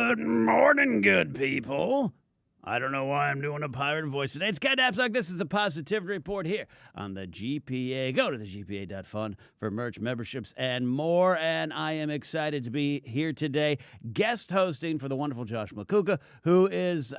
Good morning, good people. I don't know why I'm doing a pirate voice today. It's Ken Napzok. This is the Positivity Report here on the GPA. Go to the GPA.fun for merch, memberships, and more. And I am excited to be here today, guest hosting for the wonderful Josh Macuga, who is,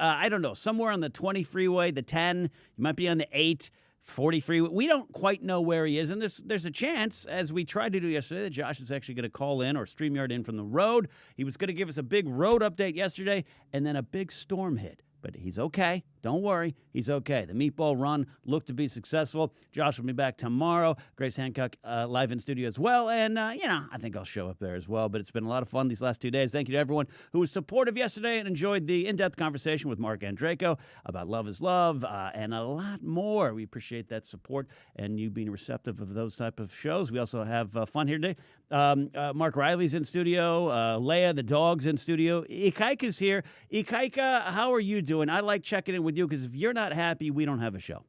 somewhere on the 20 freeway, the 10. He might be on the 8. 40 freeway. We don't quite know where he is, and there's a chance, as we tried to do yesterday, that Josh is actually going to call in or StreamYard in from the road. He was going to give us a big road update yesterday, and then a big storm hit. But he's okay. Don't worry. He's okay. The meatball run looked to be successful. Josh will be back tomorrow. Grace Hancock live in studio as well. And, I think I'll show up there as well. But it's been a lot of fun these last 2 days. Thank you to everyone who was supportive yesterday and enjoyed the in-depth conversation with Mark Andreyko about Love is Love and a lot more. We appreciate that support and you being receptive of those type of shows. We also have fun here today. Mark Riley's in studio. Leia, the dog's in studio. Ikaika's here. Ikaika, how are you doing? I like checking in with you because if you're not happy, we don't have a show.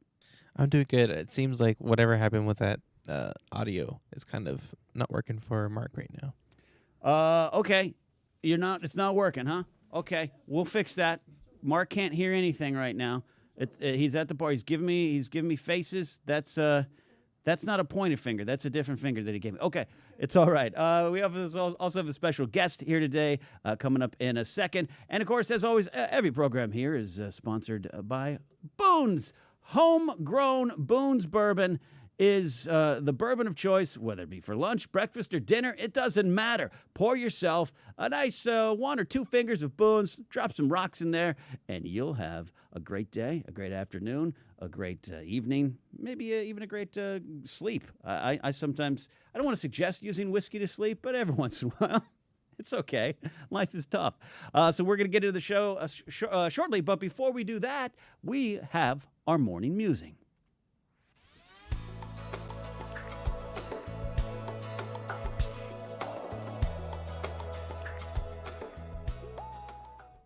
I'm doing good. It seems like whatever happened with that audio is kind of not working for Mark right now. Okay. It's not working, huh? Okay. We'll fix that. Mark can't hear anything right now. He's at the bar. He's giving me faces. That's not a pointed finger. That's a different finger that he gave me. Okay, it's all right. We also have a special guest here today coming up in a second. And, of course, as always, every program here is sponsored by Boone's. Homegrown Boone's Bourbon is the bourbon of choice, whether it be for lunch, breakfast, or dinner. It doesn't matter. Pour yourself a nice 1 or 2 fingers of Boone's, drop some rocks in there, and you'll have a great day, a great afternoon, a great evening, maybe even a great sleep. I don't want to suggest using whiskey to sleep, but every once in a while, it's okay. Life is tough. So we're going to get into the show shortly, but before we do that, we have our morning musing.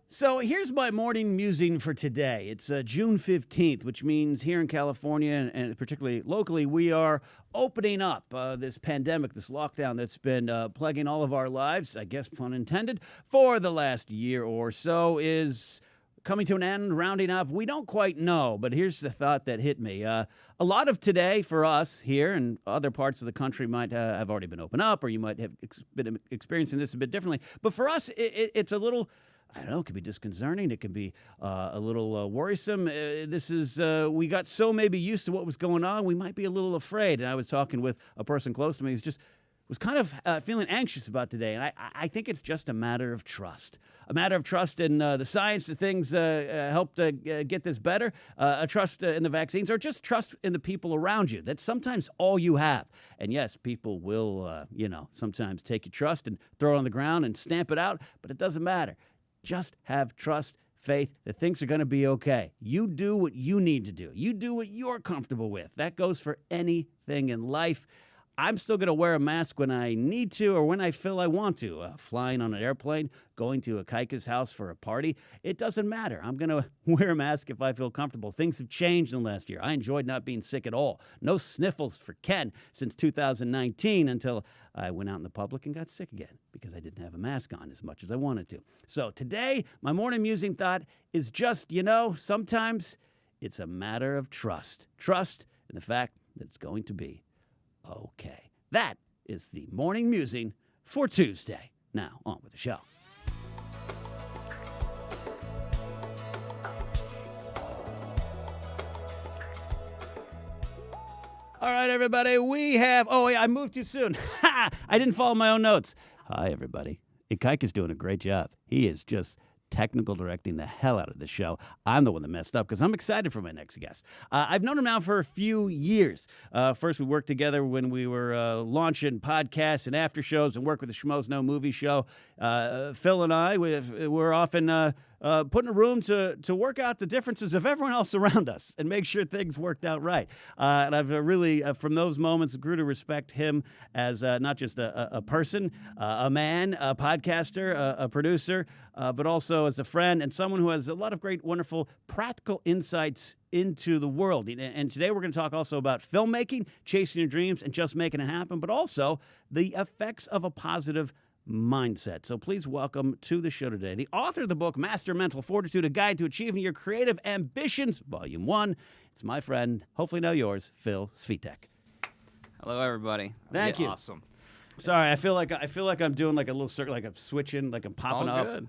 So here's my morning musing for today. It's June 15th, which means here in California, and particularly locally, we are opening up this pandemic, this lockdown that's been plaguing all of our lives, I guess pun intended, for the last year or so is coming to an end, rounding up. We don't quite know, but here's the thought that hit me. A lot of today for us here and other parts of the country might have already been opened up, or you might have been experiencing this a bit differently. But for us, it's a little... I don't know, it could be disconcerting. It could be a little worrisome. We got so maybe used to what was going on, we might be a little afraid. And I was talking with a person close to me who was kind of feeling anxious about today. And I think it's just a matter of trust. A matter of trust in the science that things helped get this better, a trust in the vaccines, or just trust in the people around you. That's sometimes all you have. And yes, people will, sometimes take your trust and throw it on the ground and stamp it out, but it doesn't matter. Just have trust, faith that things are going to be okay. You do what you need to do. You do what you're comfortable with. That goes for anything in life. I'm still going to wear a mask when I need to or when I feel I want to. Flying on an airplane, going to Ikaika's house for a party, it doesn't matter. I'm going to wear a mask if I feel comfortable. Things have changed in the last year. I enjoyed not being sick at all. No sniffles for Ken since 2019 until I went out in the public and got sick again because I didn't have a mask on as much as I wanted to. So today, my morning musing thought is just, sometimes it's a matter of trust. Trust in the fact that it's going to be okay. That is the morning musing for Tuesday. Now, on with the show. All right, everybody, we have... Oh, yeah, I moved too soon. I didn't follow my own notes. Hi, everybody. Ikaika's doing a great job. He is just technical directing the hell out of the show. I'm the one that messed up because I'm excited for my next guest. I've known him now for a few years. First, we worked together when we were launching podcasts and after shows and worked with the Schmoes Know Movie Show. Phil and I, we're often put in a room to work out the differences of everyone else around us and make sure things worked out right. And I've really, from those moments, grew to respect him as not just a person, a man, a podcaster, a producer, but also as a friend and someone who has a lot of great, wonderful, practical insights into the world. And today we're going to talk also about filmmaking, chasing your dreams, and just making it happen, but also the effects of a positive mindset. So please welcome to the show today the author of the book, Master Mental Fortitude, A Guide to Achieving Your Creative Ambitions, Volume 1. It's my friend, hopefully now yours, Phil Svitek. Hello, everybody. Thank you. Awesome. Sorry, I feel like I'm doing like a little circle, like I'm switching, like I'm popping All up. good.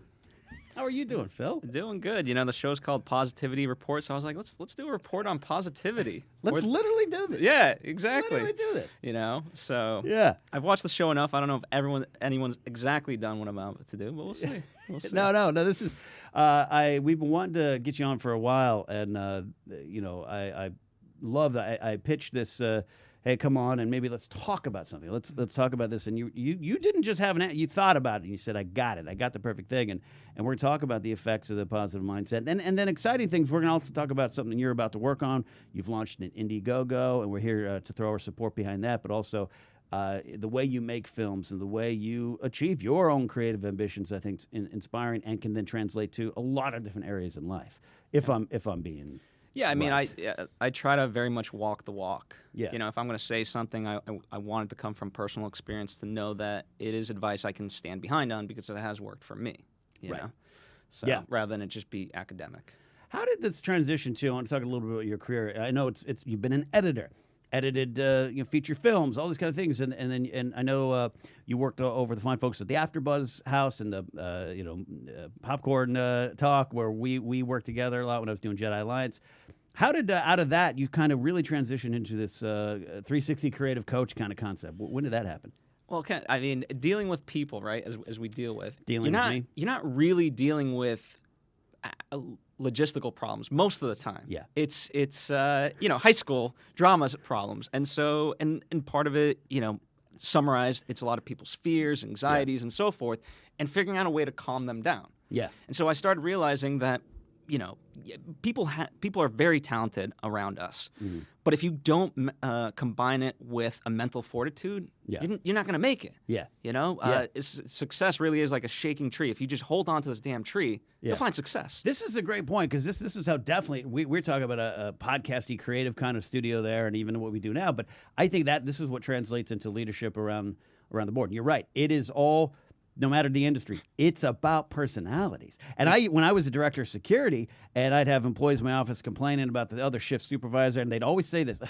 How are you doing, Phil? Doing good. You know, the show's called Positivity Report, so I was like, let's do a report on positivity. Let's literally do this. Yeah, exactly. Literally do this. You know, so Yeah. I've watched the show enough. I don't know if anyone's exactly done what I'm about to do, but we'll see. We'll see. No. This is we've been wanting to get you on for a while, and I love that. I pitched this. Hey, come on, and maybe let's talk about something. Let's talk about this. And you didn't just have you thought about it. And you said, I got it. I got the perfect thing. And we're going to talk about the effects of the positive mindset. And then exciting things. We're going to also talk about something you're about to work on. You've launched an Indiegogo, and we're here to throw our support behind that. But also the way you make films and the way you achieve your own creative ambitions, I think, is inspiring and can then translate to a lot of different areas in life. If I'm being Yeah, I mean, right. I try to very much walk the walk. Yeah. You know, if I'm going to say something, I want it to come from personal experience to know that it is advice I can stand behind on because it has worked for me. You Right. know? So Yeah. rather than it just be academic. How did this transition to? I want to talk a little bit about your career. I know it's you've been an editor, edited feature films, all these kind of things, and I know you worked over the fine folks at the AfterBuzz House and the Popcorn Talk, where we worked together a lot when I was doing Jedi Alliance. How did out of that you kind of really transition into this 360 creative coach kind of concept? When did that happen? Well, Ken, I mean, dealing with people, right, as we deal with. Dealing with me? You're not really dealing with logistical problems most of the time. Yeah. It's high school drama problems. And so, and part of it, summarized, it's a lot of people's fears, anxieties, and so forth, and figuring out a way to calm them down. Yeah. And so I started realizing that, people are very talented around us. Mm-hmm. But if you don't combine it with a mental fortitude, Yeah. you're not going to make it. Yeah. Success really is like a shaking tree. If you just hold on to this damn tree, Yeah. you'll find success. This is a great point because this is how definitely we're talking about a podcasty creative kind of studio there, and even what we do now. But I think that this is what translates into leadership around the board. And you're right; it is all, no matter the industry, it's about personalities. And when I was a director of security, and I'd have employees in my office complaining about the other shift supervisor, and they'd always say this: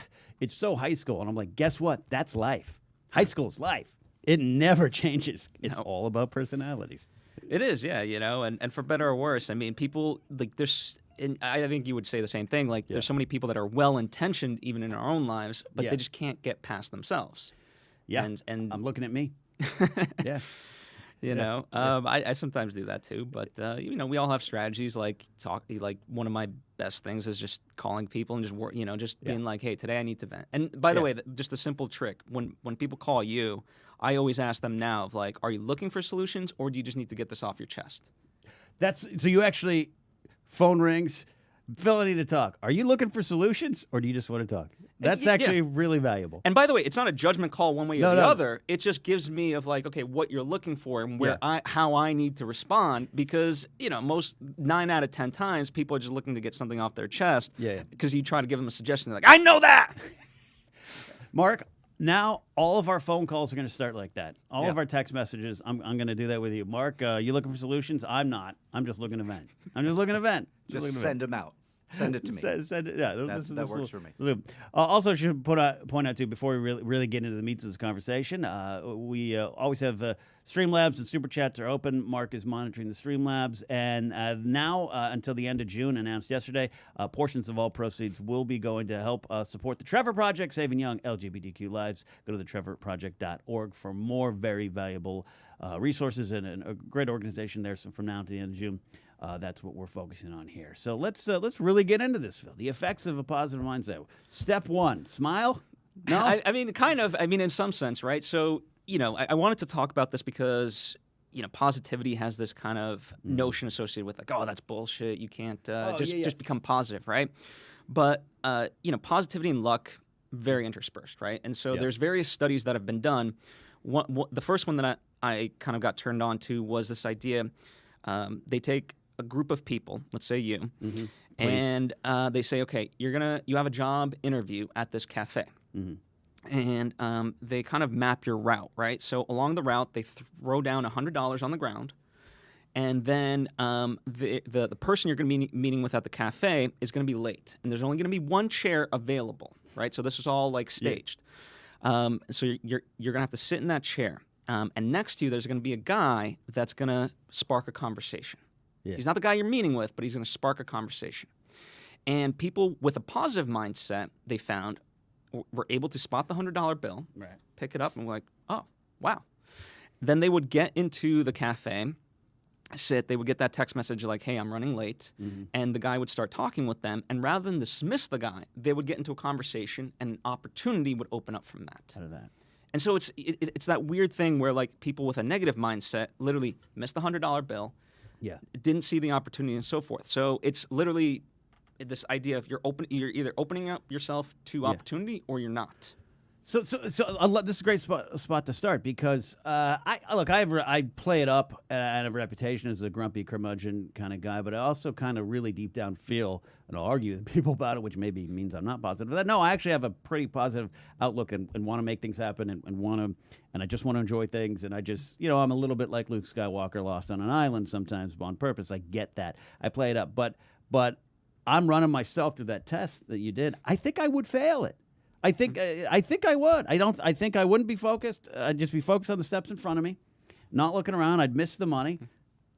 "It's so high school," and I'm like, "Guess what? That's life. High school is life. It never changes. It's all about personalities." It is, yeah, and for better or worse, I mean, people, like, and I think you would say the same thing, like, there's so many people that are well-intentioned even in our own lives, but Yeah. they just can't get past themselves. Yeah, And I'm looking at me. Yeah. I sometimes do that too, but we all have strategies. Like one of my best things is just calling people and just being like, hey, today I need to vent. And by the way, just a simple trick: when people call you, I always ask them now of like, are you looking for solutions, or do you just need to get this off your chest? So you actually, phone rings, Phil, I need to talk. Are you looking for solutions, or do you just want to talk? That's yeah. actually really valuable. And by the way, it's not a judgment call one way or No, the no. other. It just gives me of like, okay, what you're looking for and how I need to respond, because most 9 out of 10 times people are just looking to get something off their chest. Yeah. Because you try to give them a suggestion, they're like, I know that. Mark, now all of our phone calls are going to start like that. All Yeah. of our text messages, I'm going to do that with you. Mark, you looking for solutions? I'm not. I'm just looking to vent. Just send them out. Send it to me. Send it. Yeah, That works for me. Also, should point out too, before we really get into the meats of this conversation, we always have Streamlabs and Super Chats are open. Mark is monitoring the Streamlabs, and now until the end of June, announced yesterday, portions of all proceeds will be going to help support the Trevor Project, saving young LGBTQ lives. Go to thetrevorproject.org for more very valuable resources and a great organization there. So from now to the end of June. That's what we're focusing on here. So let's really get into this, Phil. The effects of a positive mindset. Step 1, smile. No, I mean, kind of. I mean, in some sense, right? So, I wanted to talk about this because, positivity has this kind of notion associated with like, oh, that's bullshit. You can't just become positive, right? But, positivity and luck, very interspersed, right? And so there's various studies that have been done. The first one that I kind of got turned on to was this idea. They take a group of people, let's say you, and they say, okay, you have a job interview at this cafe. and they kind of map your route, right? So along the route, they throw down $100 on the ground, and then the person you're going to be meeting with at the cafe is going to be late, and there's only going to be one chair available, right? So this is all like staged. So you're going to have to sit in that chair, and next to you there's going to be a guy that's going to spark a conversation. Yeah. He's not the guy you're meeting with, but he's going to spark a conversation. And people with a positive mindset, they found, were able to spot the $100 bill, right, pick it up, and were like, oh, wow. Then they would get into the cafe, sit, they would get that text message like, hey, I'm running late, and the guy would start talking with them, and rather than dismiss the guy, they would get into a conversation, and an opportunity would open up from that. Out of that. And so it's that weird thing where like people with a negative mindset literally missed the $100 bill, didn't see the opportunity, and so forth. So it's literally this idea of you're either opening up yourself to opportunity or you're not. So this is a great spot to start because I play it up and I have a reputation as a grumpy curmudgeon kind of guy, but I also kind of really deep down feel, and I'll argue with people about it, which maybe means I'm not positive. But no, I actually have a pretty positive outlook and want to make things happen and I just want to enjoy things, and I just, I'm a little bit like Luke Skywalker lost on an island sometimes on purpose. I get that. I play it up, but I'm running myself through that test that you did. I think I would fail it. I think I would. I think I wouldn't be focused. I'd just be focused on the steps in front of me, not looking around. I'd miss the money,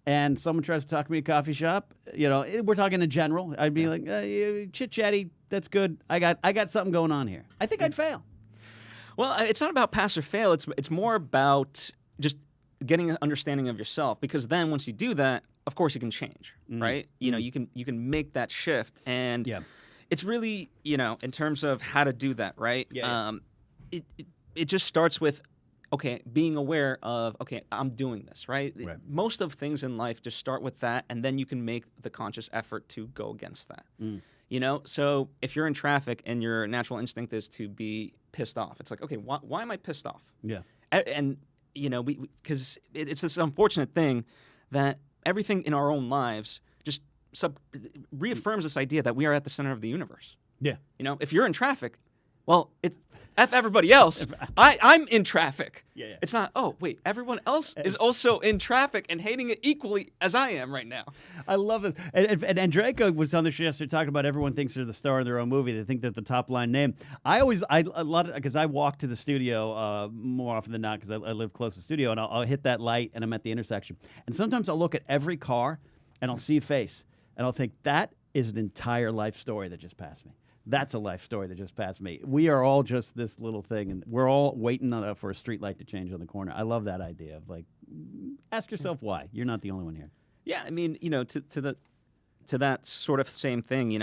and someone tries to talk to me at a coffee shop. We're talking in general. I'd be like, chit chatty. That's good. I got something going on here. I think I'd fail. Well, it's not about pass or fail. It's more about just getting an understanding of yourself, because then once you do that, of course you can change, right? You can make that shift, and it's really, in terms of how to do that, right? It just starts with, okay, being aware of, okay, I'm doing this, right? Most of things in life just start with that, and then you can make the conscious effort to go against that. So if you're in traffic and your natural instinct is to be pissed off, it's like, okay, why am I pissed off? And because it's this unfortunate thing that everything in our own lives just reaffirms this idea that we are at the center of the universe. If you're in traffic, well, F everybody else. I'm in traffic. It's not, oh, wait, everyone else is also in traffic and hating it equally as I am right now. I love it. And Draco was on the show yesterday talking about everyone thinks they're the star of their own movie. They think they're the top line name. Because I walk to the studio more often than not because I live close to the studio, and I'll hit that light and I'm at the intersection. And sometimes I'll look at every car and I'll see a face and I'll think that is an entire life story that just passed me. That's a life story that just passed me. We are all just this little thing, and we're all waiting for a street light to change on the corner. I love that idea of like, ask yourself why. You're not the only one here. Yeah, I mean, to that sort of same thing,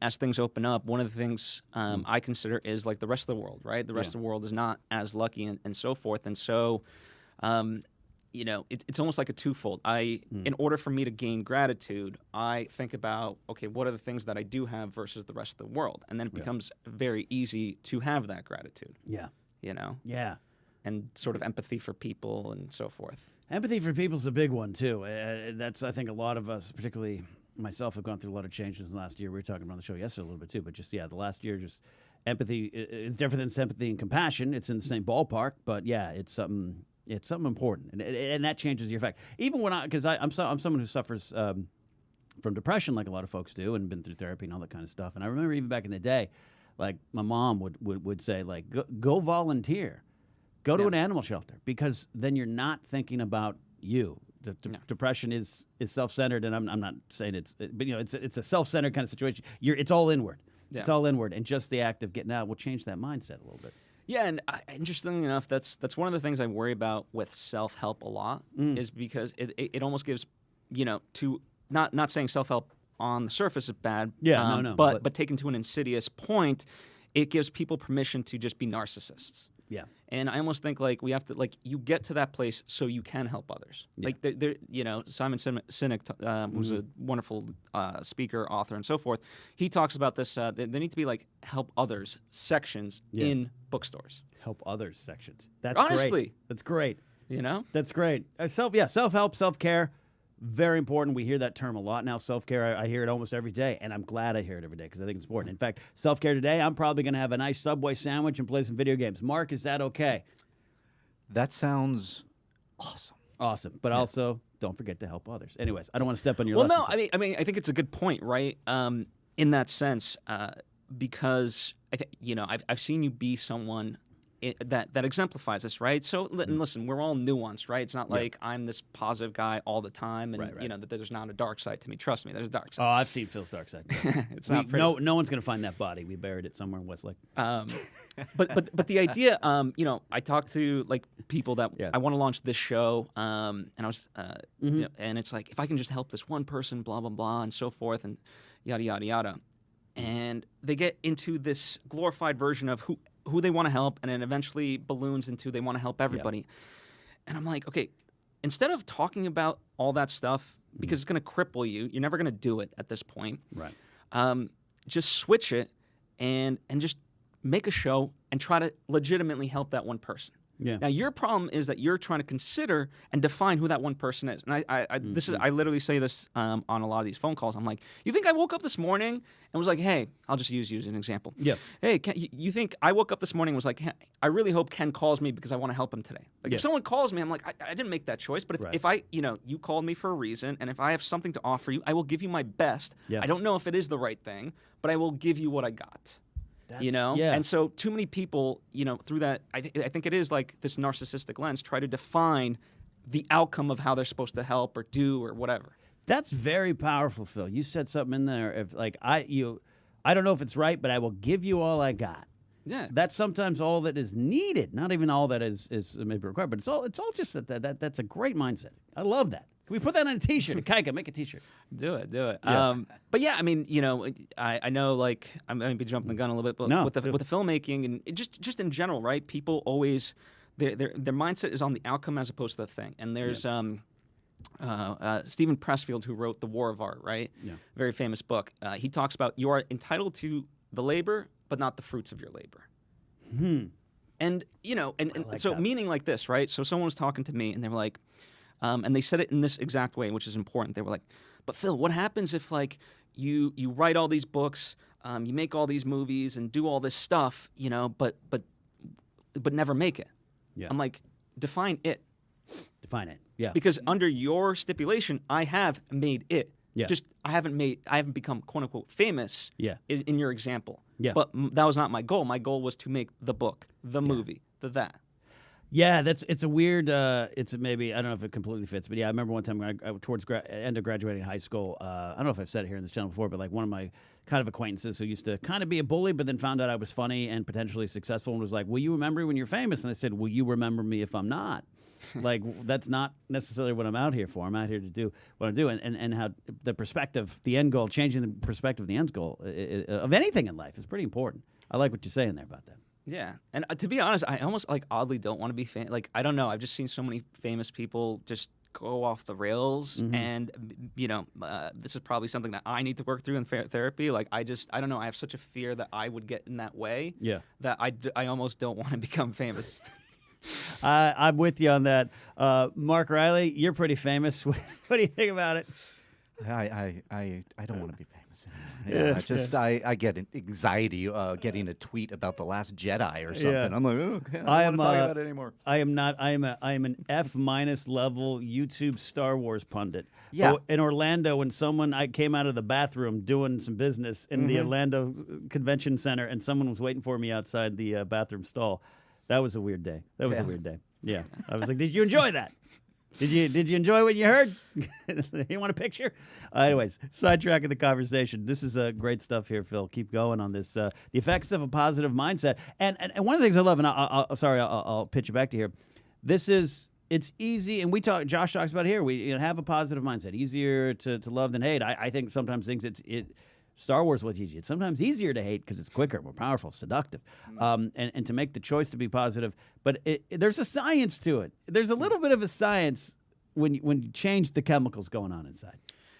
as things open up, one of the things I consider is like the rest of the world, right? The rest of the world is not as lucky and so forth, and so. It's almost like a twofold. In order for me to gain gratitude, I think about, okay, what are the things that I do have versus the rest of the world? And then it becomes very easy to have that gratitude. Yeah. And sort of empathy for people and so forth. Empathy for people is a big one, too. That's, I think, a lot of us, particularly myself, have gone through a lot of changes in the last year. We were talking about on the show yesterday a little bit, too. But just, the last year, just empathy is different than sympathy and compassion. It's in the same ballpark. But, it's something... It's something important, and that changes your effect. Even when I'm someone who suffers from depression, like a lot of folks do, and been through therapy and all that kind of stuff. And I remember even back in the day, like my mom would say, like, go volunteer, go to an animal shelter, because then you're not thinking about you. Depression is self-centered, and I'm not saying it's a self-centered kind of situation. It's all inward. It's all inward, and just the act of getting out will change that mindset a little bit. Yeah, and interestingly enough, that's one of the things I worry about with self-help a lot, is because it almost gives, to not saying self-help on the surface is bad, but taken to an insidious point, it gives people permission to just be narcissists. Yeah. And I almost think like we have to, like, you get to that place so you can help others. Yeah. Like Simon Sinek, who's a wonderful speaker, author, and so forth. He talks about this. There need to be like help others sections in bookstores. Help others sections. That's honestly great. That's great. That's great. Self-help, self-care. Very important. We hear that term a lot now. Self-care, I hear it almost every day, and I'm glad I hear it every day because I think it's important. In fact, self-care today, I'm probably going to have a nice Subway sandwich and play some video games. Mark, is that okay? That sounds awesome. Awesome. But also, don't forget to help others. Anyways, I don't want to step on your Well, lessons. no, I mean, I think it's a good point, right? In that sense, because I've seen you be someone that exemplifies this, right? So listen, we're all nuanced, right? It's not like I'm this positive guy all the time, and Right. that there's not a dark side to me. Trust me, there's a dark Oh, side. I've seen Phil's dark side. It's not pretty. No one's going to find that body. We buried it somewhere in Westlake. But the idea, I talk to like people that I want to launch this show, and I was, and it's like if I can just help this one person, blah blah blah, and so forth, and yada yada yada, and they get into this glorified version of who they want to help, and then eventually balloons into they want to help everybody, and I'm like, okay, instead of talking about all that stuff because it's going to cripple you, you're never going to do it at this point, Right. just switch it and just make a show and try to legitimately help that one person. Yeah. Now your problem is that you're trying to consider and define who that one person is. And I literally say this on a lot of these phone calls. I'm like, you think I woke up this morning and was like, hey, I'll just use you as an example. Yeah. Hey, you think I woke up this morning and was like, hey, I really hope Ken calls me because I want to help him today. Like if someone calls me, I'm like, I didn't make that choice. But if I, you called me for a reason, and if I have something to offer you, I will give you my best. Yeah. I don't know if it is the right thing, but I will give you what I got. Yeah. And so too many people, through that, I think it is like this narcissistic lens, try to define the outcome of how they're supposed to help or do or whatever. That's very powerful, Phil. You said something in there. If like I don't know if it's right, but I will give you all I got. Yeah. That's sometimes all that is needed. Not even all that is maybe required, but it's all just that's a great mindset. I love that. Can we put that on a T-shirt? Kaika, make a T-shirt. Do it. Yeah. But yeah, I mean, I know, like, I might be jumping the gun a little bit, but with the filmmaking and just in general, right? People always their mindset is on the outcome as opposed to the thing. And there's Stephen Pressfield, who wrote The War of Art, right? Yeah. Very famous book. He talks about you are entitled to the labor, but not the fruits of your labor. And like so that. meaning like this, right? So someone was talking to me, and they were like. And they said it in this exact way, which is important. They were like, but Phil, what happens if like you write all these books, you make all these movies and do all this stuff, but never make it? Yeah. I'm like, define it. Define it. Yeah. Because under your stipulation, I have made it. Yeah. Just I haven't become quote unquote famous. Yeah. In your example. Yeah. But that was not my goal. My goal was to make the book, the movie, that. Yeah, it's a weird. It's maybe I don't know if it completely fits, but yeah, I remember one time when towards end of graduating high school. I don't know if I've said it here in this channel before, but like one of my kind of acquaintances who used to kind of be a bully, but then found out I was funny and potentially successful, and was like, "Will you remember me when you're famous?" And I said, "Will you remember me if I'm not?" Like that's not necessarily what I'm out here for. I'm out here to do what I do, and how the perspective, the end goal, changing the perspective of the end goal of anything in life is pretty important. I like what you're saying there about that. Yeah, and to be honest, I almost like oddly don't want to be famous. Like I don't know, I've just seen so many famous people just go off the rails, and this is probably something that I need to work through in therapy. Like I don't know, I have such a fear that I would get in that way. Yeah, that I almost don't want to become famous. I'm with you on that. Mark Riley, you're pretty famous. What do you think about it? I don't want to be famous anymore. I get anxiety getting a tweet about The Last Jedi or something. Yeah. I'm like, okay, I don't want to talk about it anymore. I am not. I am an F- level YouTube Star Wars pundit. Yeah. But in Orlando, when I came out of the bathroom doing some business in the Orlando Convention Center, and someone was waiting for me outside the bathroom stall. That was a weird day. That was a weird day. Yeah. I was like, did you enjoy that? Did you enjoy what you heard? You want a picture? Anyways, sidetracking the conversation. This is great stuff here, Phil. Keep going on this. The effects of a positive mindset. And one of the things I love, and I'll pitch it back to here. It's easy, and Josh talks about it here. We have a positive mindset. Easier to love than hate. I think sometimes things Star Wars was easy. It's sometimes easier to hate because it's quicker, more powerful, seductive, and to make the choice to be positive. But there's a science to it. There's a little bit of a science when you change the chemicals going on inside.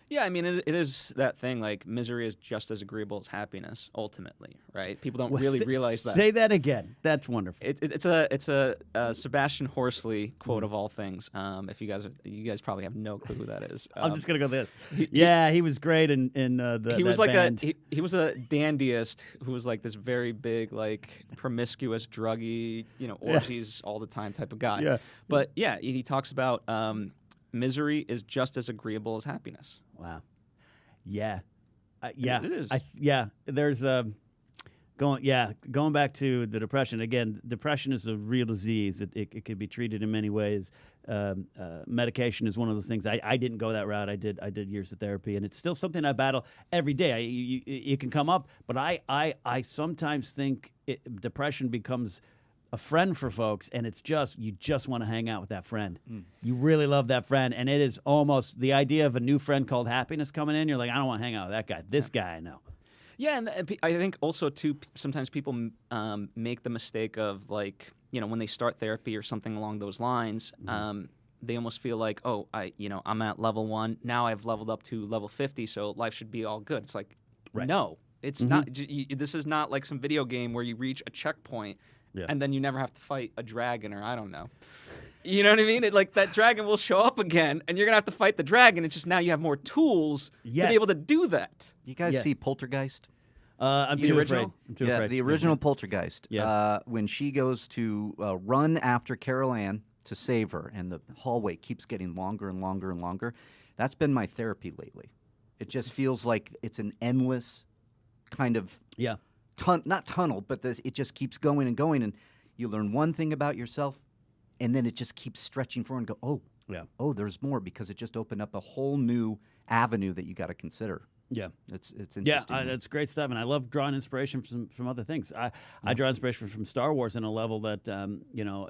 Yeah, I mean, it is that thing, like, misery is just as agreeable as happiness, ultimately, right? People don't really realize that. Say that again. That's wonderful. It's a Sebastian Horsley quote of all things. If you guys probably have no clue who that is. I'm just gonna go this. He was great in the. He was that like band. he was a dandyist who was like this very big, like, promiscuous, druggy, orgies all the time type of guy. Yeah. But yeah, he talks about misery is just as agreeable as happiness. Wow. Yeah. Yeah. It is. There's going back to the depression again. Depression is a real disease. It could be treated in many ways. Medication is one of those things. I didn't go that route. I did years of therapy, and it's still something I battle every day. It can come up, but I sometimes think depression becomes a friend for folks, and it's you just want to hang out with that friend. You really love that friend, and it is almost the idea of a new friend called happiness coming in. You're like, I don't want to hang out with that guy. This guy I know. Yeah, and I think also too, sometimes people make the mistake of, like, when they start therapy or something along those lines, they almost feel like, oh, I'm at level 1 now. I've leveled up to level 50, so life should be all good. It's like, no, it's not. This is not like some video game where you reach a checkpoint. Yeah. And then you never have to fight a dragon, or I don't know. You know what I mean? Like, that dragon will show up again, and you're going to have to fight the dragon. It's just now you have more tools to be able to do that. You guys see Poltergeist? I'm too afraid. The original Poltergeist. Yeah. When she goes to run after Carol Ann to save her, and the hallway keeps getting longer and longer and longer, that's been my therapy lately. It just feels like it's an endless kind of... Yeah. Not tunnel, but it just keeps going and going, and you learn one thing about yourself, and then it just keeps stretching forward and go, oh, there's more, because it just opened up a whole new avenue that you got to consider. Yeah, it's interesting. Yeah, that's great stuff, and I love drawing inspiration from other things. I draw inspiration from Star Wars in a level that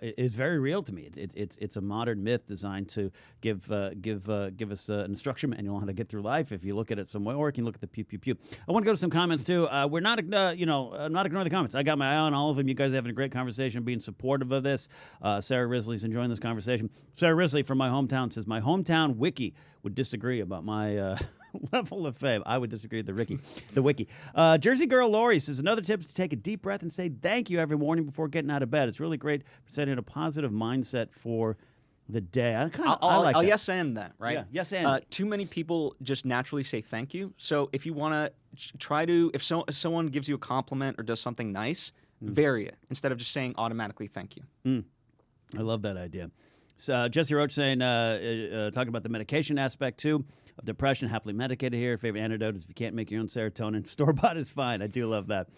is very real to me. It's a modern myth designed to give us an instruction manual on how to get through life. If you look at it some way, or you can look at the pew pew pew. I want to go to some comments too. We're not I'm not ignoring the comments. I got my eye on all of them. You guys are having a great conversation, being supportive of this. Sarah Risley's enjoying this conversation. Sarah Risley from my hometown says my hometown wiki would disagree about my. Level of fame. I would disagree with the wiki. Jersey Girl Lori says, another tip is to take a deep breath and say thank you every morning before getting out of bed. It's really great for setting a positive mindset for the day. I'll yes and that, right? Yeah, yes and. Too many people just naturally say thank you. So if you want to try to, if someone gives you a compliment or does something nice, vary it instead of just saying automatically thank you. I love that idea. So Jesse Roach saying, talking about the medication aspect too. Of depression, happily medicated here. Favorite antidote is if you can't make your own serotonin, store-bought is fine. I do love that.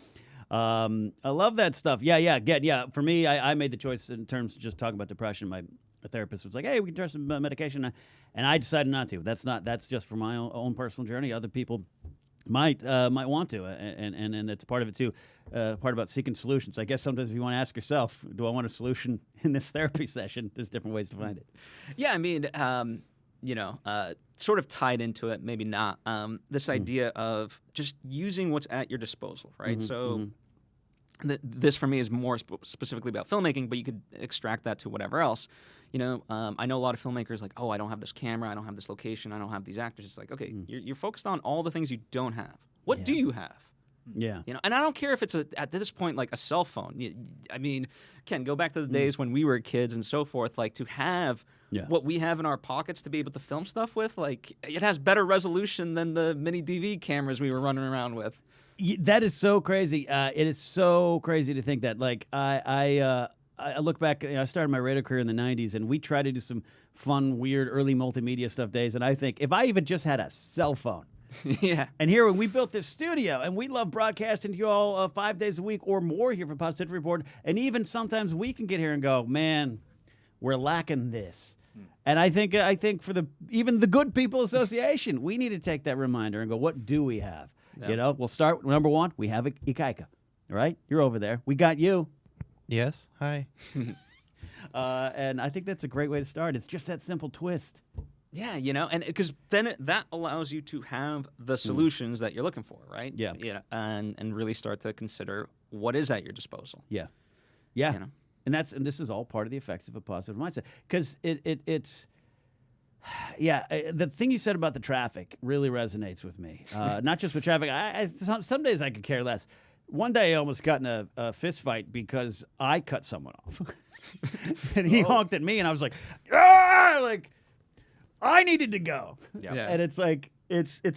I love that stuff. Yeah. For me, I made the choice in terms of just talking about depression. My therapist was like, hey, we can try some medication. And I decided not to. That's just for my own personal journey. Other people might want to. And that's part of it too. Part about seeking solutions. I guess sometimes if you want to ask yourself, do I want a solution in this therapy session? There's different ways to find it. Yeah, I mean... sort of tied into it, maybe not, this idea of just using what's at your disposal, right? This for me is more specifically about filmmaking, but you could extract that to whatever else. I know a lot of filmmakers like, oh, I don't have this camera, I don't have this location, I don't have these actors. It's like, okay, you're focused on all the things you don't have. What do you have? Yeah. And I don't care if it's at this point like a cell phone. I mean, Ken, go back to the days when we were kids and so forth, like to have what we have in our pockets to be able to film stuff with, like it has better resolution than the mini DV cameras we were running around with. That is so crazy. It is so crazy to think that. Like I look back. I started my radio career in the '90s, and we tried to do some fun, weird, early multimedia stuff days. And I think if I even just had a cell phone. Yeah. And here we built this studio, and we love broadcasting to you all 5 days a week or more here for Positivity Report. And even sometimes we can get here and go, man, we're lacking this. And I think for even the Good People Association, we need to take that reminder and go, what do we have? Yeah. We'll start number one. We have Ikaika. All right, you're over there. We got you. Yes. Hi. And I think that's a great way to start. It's just that simple twist. Yeah, and because then that allows you to have the solutions that you're looking for, right? Yeah. And really start to consider what is at your disposal. Yeah. And this is all part of the effects of a positive mindset, because it's Yeah, the thing you said about the traffic really resonates with me. Not just with traffic. Some days I could care less. One day I almost got in a fist fight because I cut someone off. And he honked at me, and I was like, ah! Like, I needed to go. Yeah. Yeah. And it's like,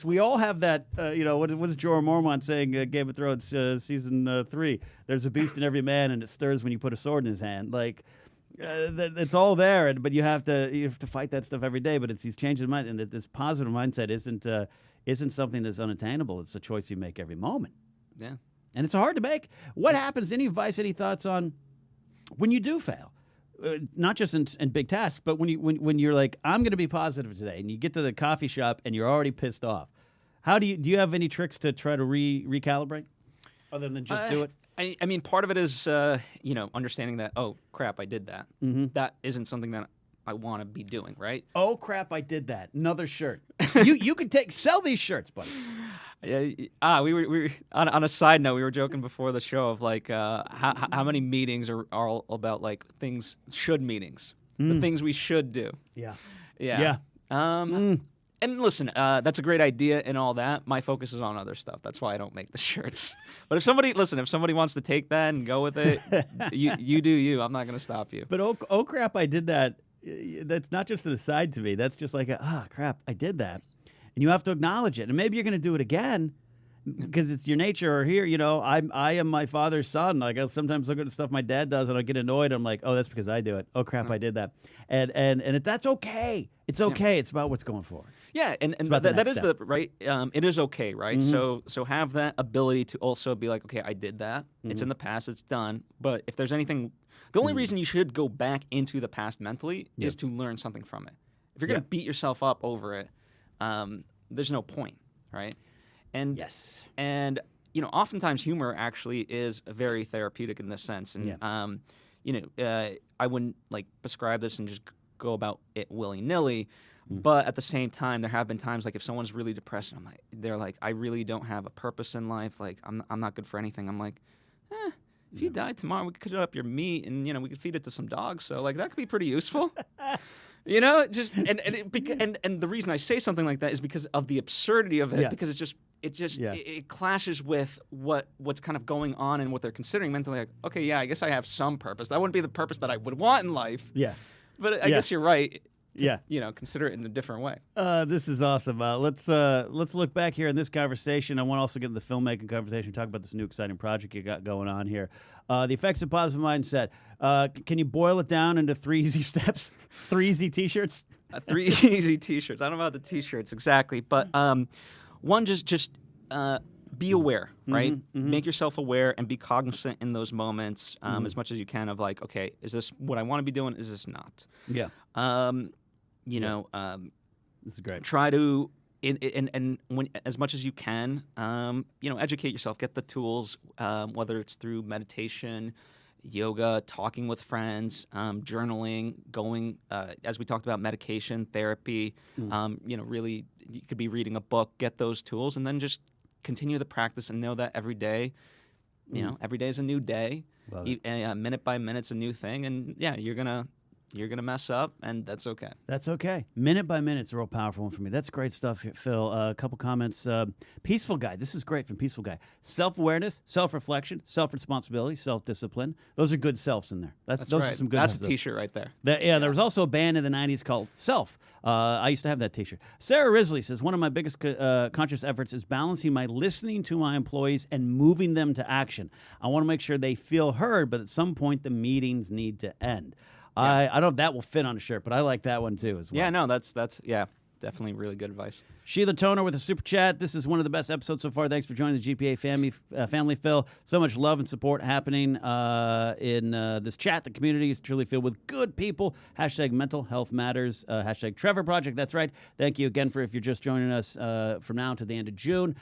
we all have that, what is Jorah Mormont saying, Game of Thrones season 3? There's a beast in every man, and it stirs when you put a sword in his hand. Like, it's all there, but you have to fight that stuff every day. But it's these changes of mind, and this positive mindset isn't something that's unattainable. It's a choice you make every moment. Yeah. And it's hard to make. What happens? Any advice, any thoughts on when you do fail? Not just in big tasks, but when you're like, I'm going to be positive today, and you get to the coffee shop and you're already pissed off. How do you have any tricks to try to recalibrate, other than just do it? I mean, part of it is understanding that, oh crap, I did that. Mm-hmm. That isn't something that I want to be doing, right? Oh crap, I did that. Another shirt. you could sell these shirts, buddy. We were on a side note. We were joking before the show of like how many meetings are all about like meetings, the things we should do. Yeah. Yeah. And listen, that's a great idea and all that. My focus is on other stuff. That's why I don't make the shirts. But if somebody wants to take that and go with it, you do you. I'm not going to stop you. But oh crap, I did that. That's not just an aside to me. That's just like, crap, I did that. And you have to acknowledge it. And maybe you're going to do it again because it's your nature. Or here, I am my father's son. Like, I sometimes look at the stuff my dad does and I get annoyed. I'm like, oh, that's because I do it. Oh, crap, I did that. And that's okay. It's okay. Yeah. It's about what's going forward. Yeah, and that is the right. It is okay, right? Mm-hmm. So have that ability to also be like, okay, I did that. Mm-hmm. It's in the past. It's done. But if there's anything, the only reason you should go back into the past mentally is to learn something from it. If you're going to beat yourself up over it, there's no point, right? And yes, and oftentimes humor actually is very therapeutic in this sense. And I wouldn't like prescribe this and just go about it willy-nilly. But at the same time, there have been times like if someone's really depressed, and they're like, I really don't have a purpose in life. Like I'm not good for anything. I'm like, if you died tomorrow, we could cut up your meat and we could feed it to some dogs. So like that could be pretty useful. Just and the reason I say something like that is because of the absurdity of it. Because it clashes with what's kind of going on and what they're considering mentally. Like, okay, yeah, I guess I have some purpose. That wouldn't be the purpose that I would want in life. Yeah, but I guess you're right. Consider it in a different way. This is awesome. Let's look back here in this conversation. I want to also get into the filmmaking conversation, talk about this new exciting project you got going on here. The effects of positive mindset. Can you boil it down into 3 easy steps? 3 easy T-shirts? 3 easy T-shirts. I don't know about the T-shirts exactly, but one, just be aware, right? Mm-hmm. Make yourself aware and be cognizant in those moments as much as you can of like, okay, is this what I want to be doing? Is this not? Yeah. This is great. Try to, and when as much as you can, educate yourself. Get the tools, whether it's through meditation, yoga, talking with friends, journaling, going, as we talked about, medication, therapy. Really, you could be reading a book. Get those tools, and then just continue the practice and know that every day, every day is a new day. Minute by minute's a new thing, and you're gonna mess up, and that's okay. That's okay. Minute by minute's a real powerful one for me. That's great stuff, Phil. A couple comments. Peaceful Guy. This is great from Peaceful Guy. Self-awareness, self-reflection, self-responsibility, self-discipline. Those are good selves in there. Those right. are some good. That's a T-shirt right there. There was also a band in the '90s called Self. I used to have that T-shirt. Sarah Risley says, one of my biggest conscious efforts is balancing my listening to my employees and moving them to action. I want to make sure they feel heard, but at some point the meetings need to end. I don't know if that will fit on a shirt, but I like that one too as well. Yeah, no, that's definitely really good advice. Sheila Toner with a super chat. This is one of the best episodes so far. Thanks for joining the GPA family, Phil. So much love and support happening in this chat. The community is truly filled with good people. # mental health matters. # Trevor Project. That's right. Thank you again for if you're just joining us from now to the end of June.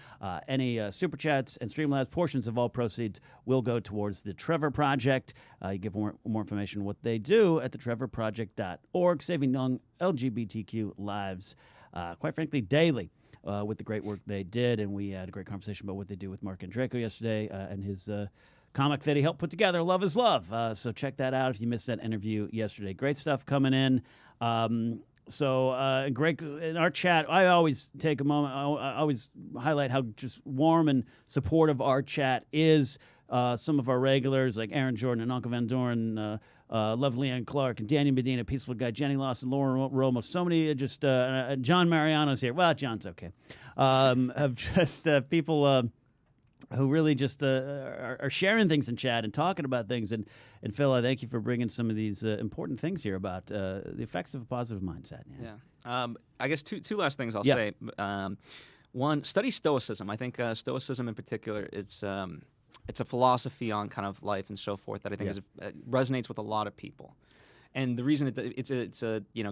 Any super chats and Streamlabs portions of all proceeds will go towards the Trevor Project. You give more information on what they do at thetrevorproject.org, saving young LGBTQ lives. Quite frankly, daily with the great work they did. And we had a great conversation about what they do with Mark Andreyko yesterday and his comic that he helped put together, Love is Love. So check that out if you missed that interview yesterday. Great stuff coming in. So, Greg, in our chat, I always take a moment. I always highlight how just warm and supportive our chat is. Some of our regulars, like Aaron Jordan and Uncle Van Doren, Lovely Ann Clark and Danny Medina, Peaceful Guy, Jenny Lawson, Lauren Romo. So many just John Mariano's here. Well, John's okay. Of just people who really just are sharing things in chat and talking about things. And Phil, I thank you for bringing some of these important things here about the effects of a positive mindset. Yeah. I guess two last things I'll say. One, study Stoicism. I think Stoicism in particular, it's a philosophy on kind of life and so forth that I think resonates with a lot of people. And the reason it's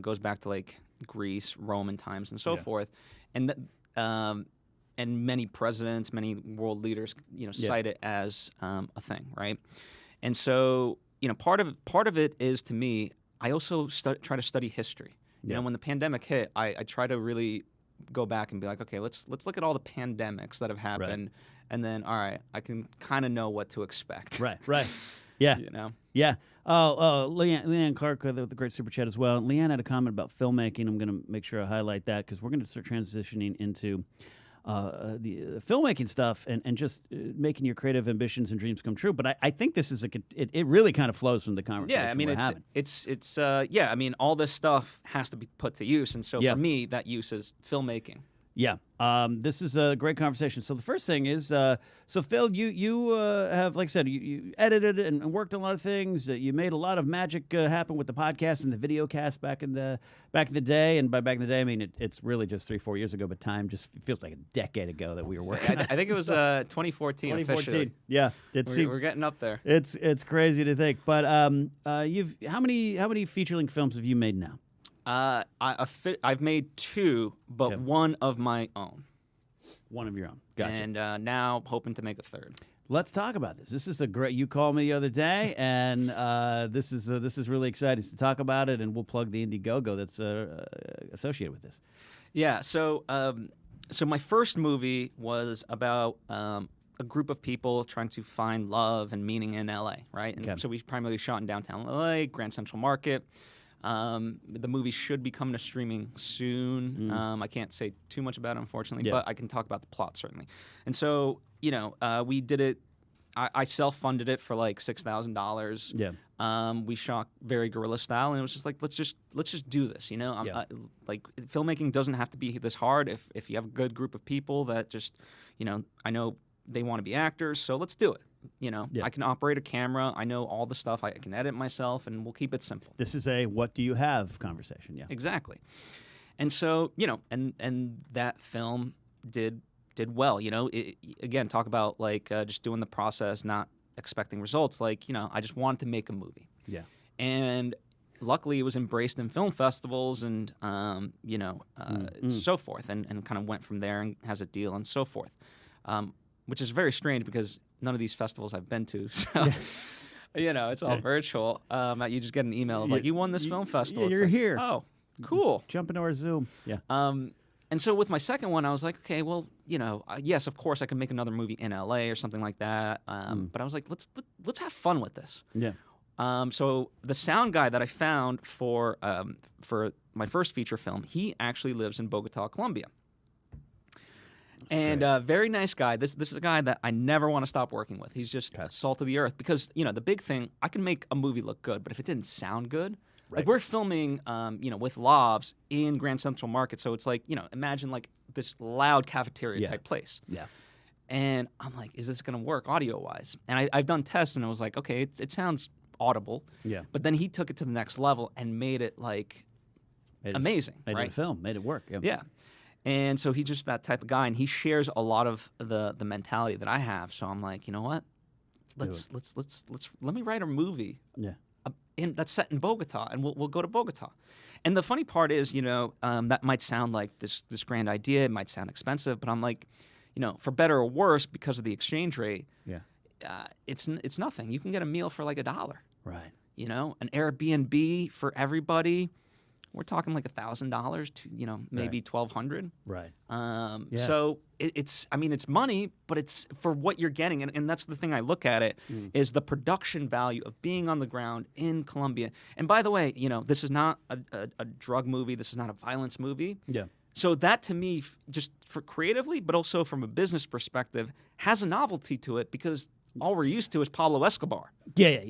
goes back to like Greece, Roman times, and so forth. And many presidents, many world leaders, cite it as a thing, right? And so, part of it is, to me, I also try to study history. You know, when the pandemic hit, I try to really go back and be like, okay, let's look at all the pandemics that have happened, and then, all right, I can kind of know what to expect. Right. Yeah. Yeah. Leanne Clark with the great super chat as well. Leanne had a comment about filmmaking. I'm going to make sure I highlight that because we're going to start transitioning into the filmmaking stuff and just making your creative ambitions and dreams come true. But I think this is it really kind of flows from the conversation. Yeah, I mean, I mean, all this stuff has to be put to use, and so for me, that use is filmmaking. Yeah, this is a great conversation. So the first thing is, so Phil, you have, like I said, you edited and worked on a lot of things. You made a lot of magic happen with the podcast and the video cast back in the day. And by back in the day, I mean it's really just 3-4 years ago, but time just feels like a decade ago that we were working. I think it was 2014. 2014. Officially. Yeah, we're getting up there. It's crazy to think. But how many feature-length films have you made now? I've made 2, but one of my own. One of your own. Gotcha. And now hoping to make a 3rd. Let's talk about this. This is a great. You called me the other day, and this is really exciting to talk about it. And we'll plug the Indiegogo that's associated with this. Yeah. So my first movie was about a group of people trying to find love and meaning in LA, right? And so we primarily shot in downtown LA, Grand Central Market. The movie should be coming to streaming soon. I can't say too much about it, unfortunately, but I can talk about the plot, certainly. And so, we did it. I self-funded it for like $6,000. Yeah. We shot very guerrilla style, and it was just like, let's just do this. Like filmmaking doesn't have to be this hard. If you have a good group of people that just, I know they want to be actors, so let's do it. I can operate a camera. I know all the stuff. I can edit myself, and we'll keep it simple. This is a what do you have conversation. Yeah, exactly. And so, and that film did well. Again, talk about like just doing the process, not expecting results. Like, I just wanted to make a movie. Yeah. And luckily, it was embraced in film festivals and so forth, and kind of went from there and has a deal and so forth. Which is very strange because none of these festivals I've been to, so it's all virtual. You just get an email of like, you won this film festival. Yeah, you're like, here. Oh, cool. Jump into our Zoom. Yeah. And so with my second one, I was like, okay, well, yes, of course I can make another movie in LA or something like that. But I was like, let's have fun with this. Yeah. So the sound guy that I found for my first feature film, he actually lives in Bogota, Colombia. And very nice guy. This is a guy that I never want to stop working with. He's just salt of the earth because, the big thing, I can make a movie look good, but if it didn't sound good, like we're filming, with lavs in Grand Central Market. So it's like, imagine like this loud cafeteria type place. Yeah. And I'm like, is this going to work audio-wise? And I've done tests, and I was like, okay, it sounds audible. Yeah. But then he took it to the next level and made it like amazing. Made it a film. Made it work. Yeah. And so he's just that type of guy, and he shares a lot of the mentality that I have. So I'm like, you know what? Let me write a movie. Yeah. That's set in Bogota, and we'll go to Bogota. And the funny part is, that might sound like this grand idea. It might sound expensive, but I'm like, for better or worse, because of the exchange rate, it's nothing. You can get a meal for like $1. Right. An Airbnb for everybody. we're talking like $1,000 to maybe $1,200. Right. So it's money, but it's for what you're getting, and that's the thing I look at it is the production value of being on the ground in Colombia. And by the way, this is not a drug movie. This is not a violence movie. Yeah. So that to me, just for creatively, but also from a business perspective, has a novelty to it because all we're used to is Pablo Escobar. Yeah.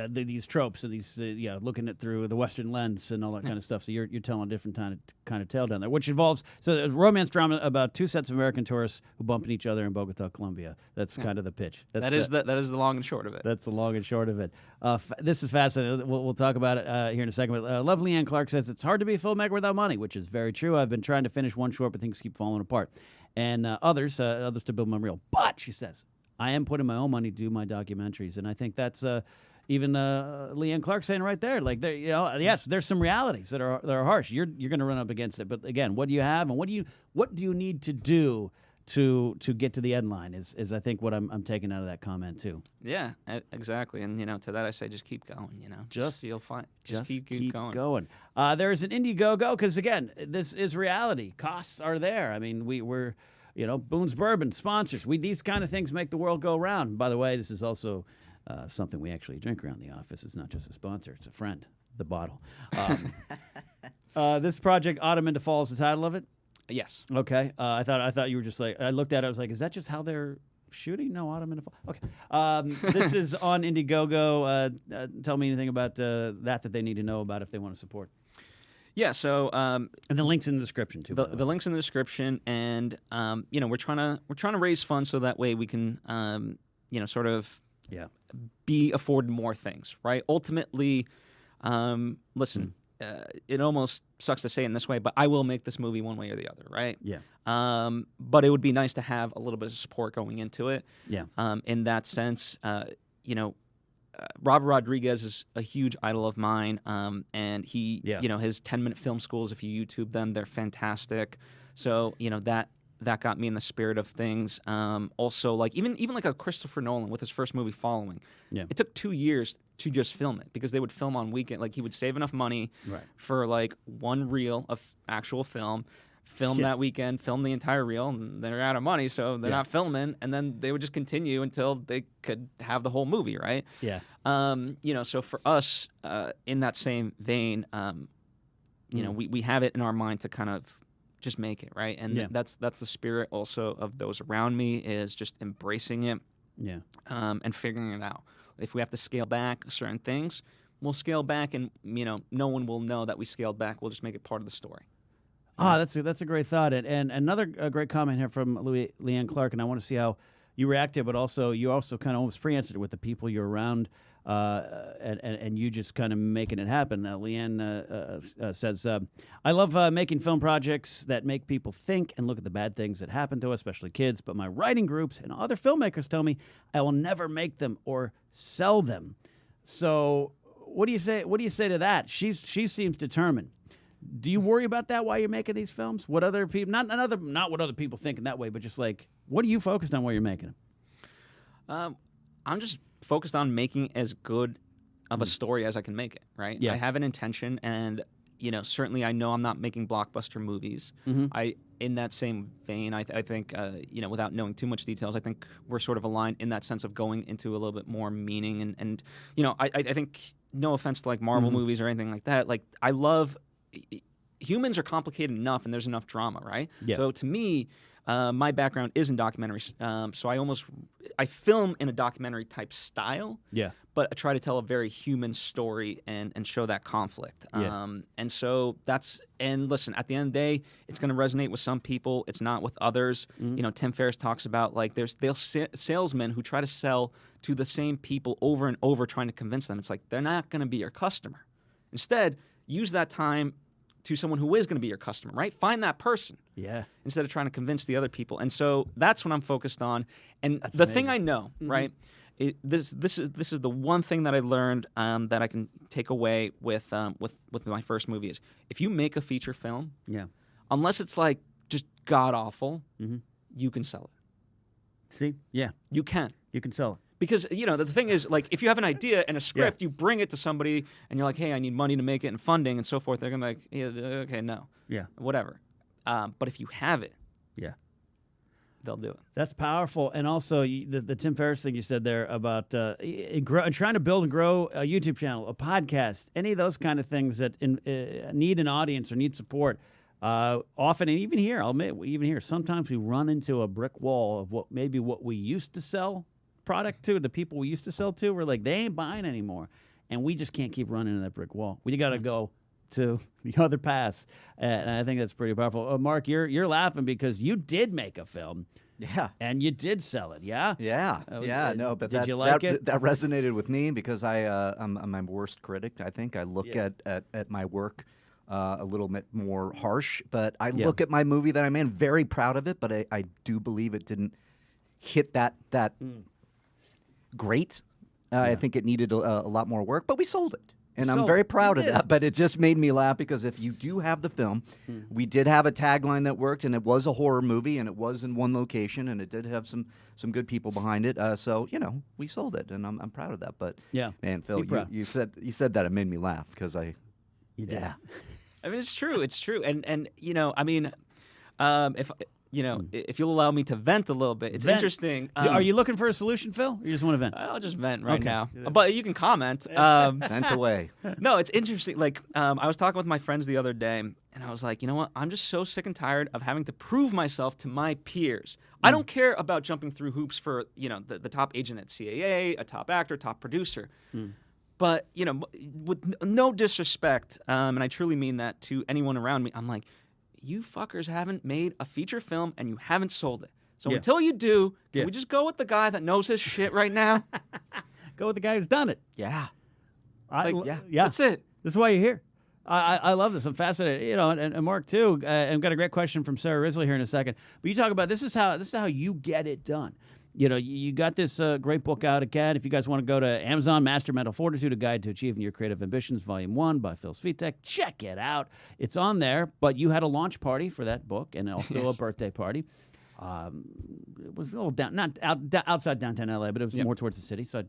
These tropes and these, looking at through the Western lens and all that kind of stuff. So you're telling a different kind of tale down there, which involves a romance drama about two sets of American tourists who bump into each other in Bogota, Colombia. That's kind of the pitch. That is the long and short of it. That's the long and short of it. This is fascinating. We'll talk about it here in a second. But Lovely Ann Clark says it's hard to be a filmmaker without money, which is very true. I've been trying to finish one short, but things keep falling apart. And others to build my reel. But she says, I am putting my own money to do my documentaries, and I think that's even Leanne Clark saying right there. Like, yes, there's some realities that are harsh. You're going to run up against it, but again, what do you have, and what do you need to do to get to the end line? Is I think what I'm taking out of that comment too. Yeah, exactly. And to that I say, just keep going. Just you'll find. Just keep going. There's an Indiegogo because again, this is reality. Costs are there. I mean, we're. Boone's Bourbon, sponsors. These kind of things make the world go round. By the way, this is also something we actually drink around the office. It's not just a sponsor. It's a friend, the bottle. This project, Autumn into Fall, is the title of it? Yes. Okay. I thought you were just like, I looked at it, I was like, is that just how they're shooting? No, Autumn into Fall. Okay. This is on Indiegogo. Tell me anything about that they need to know about if they want to support. Yeah, so and the links in the description too. The links in the description, and we're trying to raise funds so that way we can sort of be afforded more things, right? Ultimately, listen, it almost sucks to say it in this way, but I will make this movie one way or the other, right? Yeah. But it would be nice to have a little bit of support going into it. Yeah. In that sense, Robert Rodriguez is a huge idol of mine, and he, his 10-minute film schools, if you YouTube them, they're fantastic. So, that got me in the spirit of things. Also, like even like a Christopher Nolan with his first movie, Following. Yeah. It took 2 years to just film it because they would film on weekend. Like he would save enough money for like one reel of actual film. Film that weekend, film the entire reel, and they're out of money, so they're not filming, and then they would just continue until they could have the whole movie, right? Yeah. So for us, in that same vein, we have it in our mind to kind of just make it, right? And that's the spirit also of those around me is just embracing it, and figuring it out. If we have to scale back certain things, we'll scale back, and no one will know that we scaled back. We'll just make it part of the story. That's a great thought, and another great comment here from Leanne Clark, and I want to see how you react to it, but also you also kind of almost pre-answered it with the people you're around, and you just kind of making it happen. Leanne says, I love making film projects that make people think and look at the bad things that happen to us, especially kids, but my writing groups and other filmmakers tell me I will never make them or sell them. So what do you say to that? She seems determined. Do you worry about that while you're making these films? What other people, not what other people think in that way, but just like, what are you focused on while you're making them? I'm just focused on making as good of a story as I can make it, right? Yeah. I have an intention, and certainly I know I'm not making blockbuster movies. In that same vein, I think without knowing too much details, I think we're sort of aligned in that sense of going into a little bit more meaning, and I think, no offense to like Marvel movies or anything like that, like I love. Humans are complicated enough, and there's enough drama, right? Yeah. So to me, my background is in documentaries, so I film in a documentary type style. Yeah. But I try to tell a very human story and show that conflict. Yeah. And so and listen, at the end of the day, it's going to resonate with some people. It's not with others. Tim Ferriss talks about like there's salesmen who try to sell to the same people over and over, trying to convince them. It's like they're not going to be your customer. Instead, use that time to someone who is going to be your customer, right? Find that person. Yeah. Instead of trying to convince the other people. And so that's what I'm focused on. And that's the amazing. thing I know, right? This is the one thing that I learned that I can take away with my first movie is if you make a feature film, unless it's like just god awful, you can sell it. See? Yeah. You can sell it. Because, the thing is, like, if you have an idea and a script, you bring it to somebody and you're like, hey, I need money to make it and funding and so forth. They're going to be like, yeah, okay, no. Yeah. Whatever. But if you have it, they'll do it. That's powerful. And also the Tim Ferriss thing you said there about trying to build and grow a YouTube channel, a podcast, any of those kind of things that need an audience or need support. Often, and even here, I'll admit, even here, sometimes we run into a brick wall of what we used to sell product to, the people we used to sell to. We're like, they ain't buying anymore. And we just can't keep running into that brick wall. We got to go to the other paths, and I think that's pretty powerful. Mark, you're laughing because you did make a film, and you did sell it, yeah. No, but did you like it? That resonated with me because I'm my worst critic. I think I look at my work a little bit more harsh, but I look at my movie that I made, very proud of it, but I do believe it didn't hit that great. I think it needed a lot more work, but we sold it. And I'm very proud of that, but it just made me laugh because if you do have the film, we did have a tagline that worked, and it was a horror movie, and it was in one location, and it did have some good people behind it. So we sold it, and I'm proud of that. But man, Phil, you said that, it made me laugh because you did. I mean, it's true, and I mean, if you'll allow me to vent a little bit, it's interesting. Are you looking for a solution, Phil? Or you just want to vent? I'll just vent right now. But you can comment. Vent away. No, it's interesting. Like, I was talking with my friends the other day, and I was like, you know what? I'm just so sick and tired of having to prove myself to my peers. I don't care about jumping through hoops for, the top agent at CAA, a top actor, top producer. But, with no disrespect, and I truly mean that to anyone around me, I'm like, you fuckers haven't made a feature film and you haven't sold it. So until you do, can we just go with the guy that knows his shit right now? Go with the guy who's done it. Yeah. That's it. This is why you're here. I love this. I'm fascinated. And Mark too. I've got a great question from Sarah Risley here in a second. But you talk about this is how you get it done. You got this great book out again. If you guys want to go to Amazon, Master Mental Fortitude, A Guide to Achieving Your Creative Ambitions, Volume 1 by Phil Svitek. Check it out. It's on there. But you had a launch party for that book and also a birthday party. It was a little outside downtown LA, but it was more towards the city. So I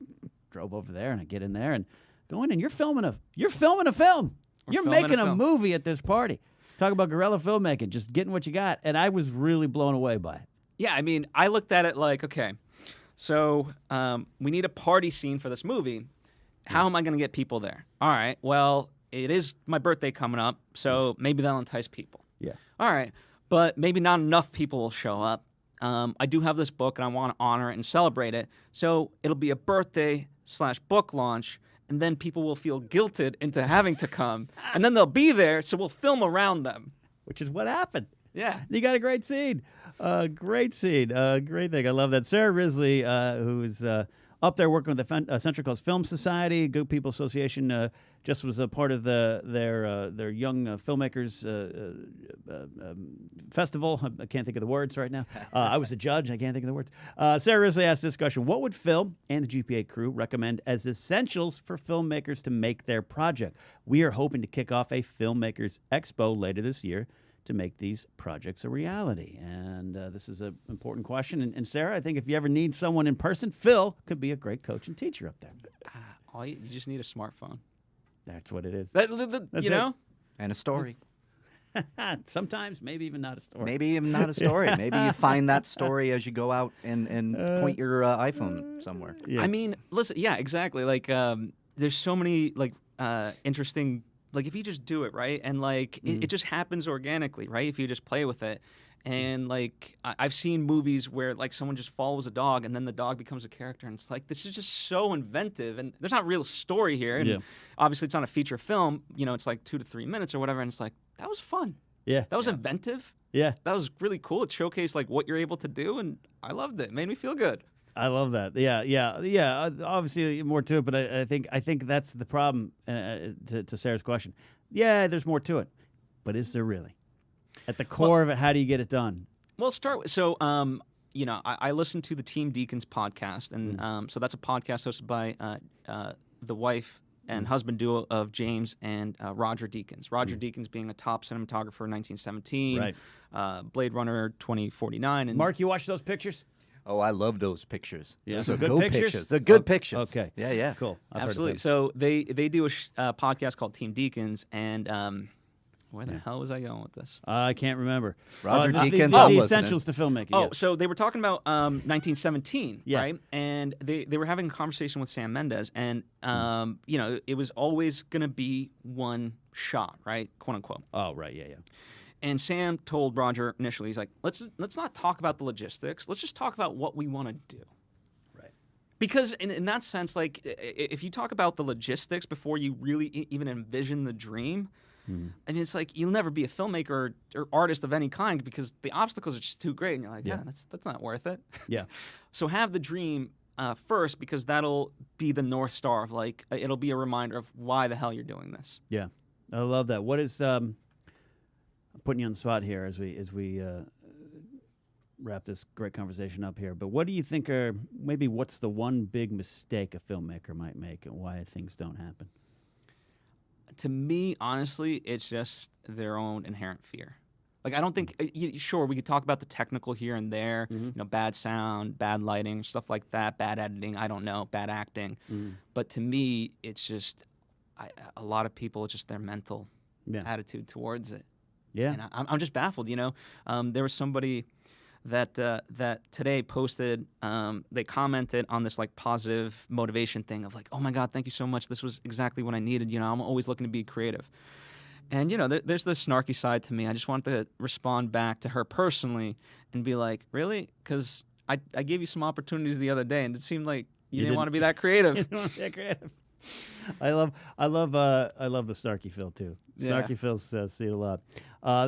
drove over there and I get in there and go in and you're filming a film. You're making a movie at this party. Talk about guerrilla filmmaking, just getting what you got. And I was really blown away by it. Yeah, I mean, I looked at it like, okay, so we need a party scene for this movie. How am I going to get people there? All right, well, it is my birthday coming up, so maybe that'll entice people. Yeah. All right, but maybe not enough people will show up. I do have this book, and I want to honor it and celebrate it, so it'll be a birthday/book launch, and then people will feel guilted into having to come, and then they'll be there, so we'll film around them. Which is what happened. Yeah. You got a great scene. Great scene. Great thing. I love that. Sarah Risley, who is up there working with the Central Coast Film Society, Good People Association, just was a part of their young filmmakers festival. I can't think of the words right now. I was a judge. I can't think of the words. Sarah Risley asked this question. What would Phil and the GPA crew recommend as essentials for filmmakers to make their project? We are hoping to kick off a Filmmakers Expo later this year to make these projects a reality. And this is an important question. And Sarah, I think if you ever need someone in person, Phil could be a great coach and teacher up there. You just need a smartphone. That's what it is. You know? And a story. Sometimes, maybe even not a story. Maybe even not a story. Maybe you find that story as you go out and point your iPhone somewhere. Yeah. I mean, listen, yeah, exactly. Like, there's so many, interesting... Like, if you just do it, right? And, it just happens organically, right? If you just play with it. And, I've seen movies where, someone just follows a dog and then the dog becomes a character. And it's like, this is just so inventive. And there's not real story here. And obviously, it's not a feature film. It's 2 to 3 minutes or whatever. And it's like, that was fun. Yeah. That was inventive. Yeah. That was really cool. It showcased, what you're able to do. And I loved it. It made me feel good. I love that. Yeah. Obviously, more to it, but I think that's the problem. To Sarah's question, there's more to it, but is there really? At the core of it, how do you get it done? Well, start with I listen to the Team Deacons podcast, and so that's a podcast hosted by the wife and husband duo of James and Roger Deakins. Roger Deakins being a top cinematographer in 1917, right? Blade Runner 2049. And Mark, you watch those pictures? Oh, I love those pictures. Yeah. Those are Good good pictures? pictures. They're good pictures. Okay. Yeah. Cool. I've heard of Absolutely. them. So they do a podcast called Team Deacons, and where the hell was I going with this? I can't remember. Roger the, Deakins, The, I'm the listening. essentials to filmmaking. Oh, yeah. so they were talking about 1917, Yeah. right? And they were having a conversation with Sam Mendes, and you know, it was always going to be one shot, right, quote unquote. Oh, right. Yeah. And Sam told Roger initially, he's like, let's not talk about the logistics. Let's just talk about what we want to do. Right. Because in that sense, like, if you talk about the logistics before you really even envision the dream, I mean, it's like you'll never be a filmmaker or artist of any kind because the obstacles are just too great, and you're like, yeah, that's not worth it. Yeah. So have the dream first, because that'll be the North Star of, like, it'll be a reminder of why the hell you're doing this. Yeah. I love that. What is I'm putting you on the spot here as we wrap this great conversation up here. But what do you think what's the one big mistake a filmmaker might make and why things don't happen? To me, honestly, it's just their own inherent fear. Like, I don't think, sure, we could talk about the technical here and there, you know, bad sound, bad lighting, stuff like that, bad editing, I don't know, bad acting. But to me, it's just, a lot of people, it's just their mental attitude towards it. Yeah. And I'm just baffled, you know. There was somebody that today posted, they commented on this, like, positive motivation thing of, like, oh my God, thank you so much. This was exactly what I needed. You know, I'm always looking to be creative. And, you know, there's this snarky side to me. I just wanted to respond back to her personally and be like, really? Because I gave you some opportunities the other day, and it seemed like you didn't want to be that creative. You didn't want to be that creative. I love the snarky Phil too. Yeah. Snarky Phil's see it a lot.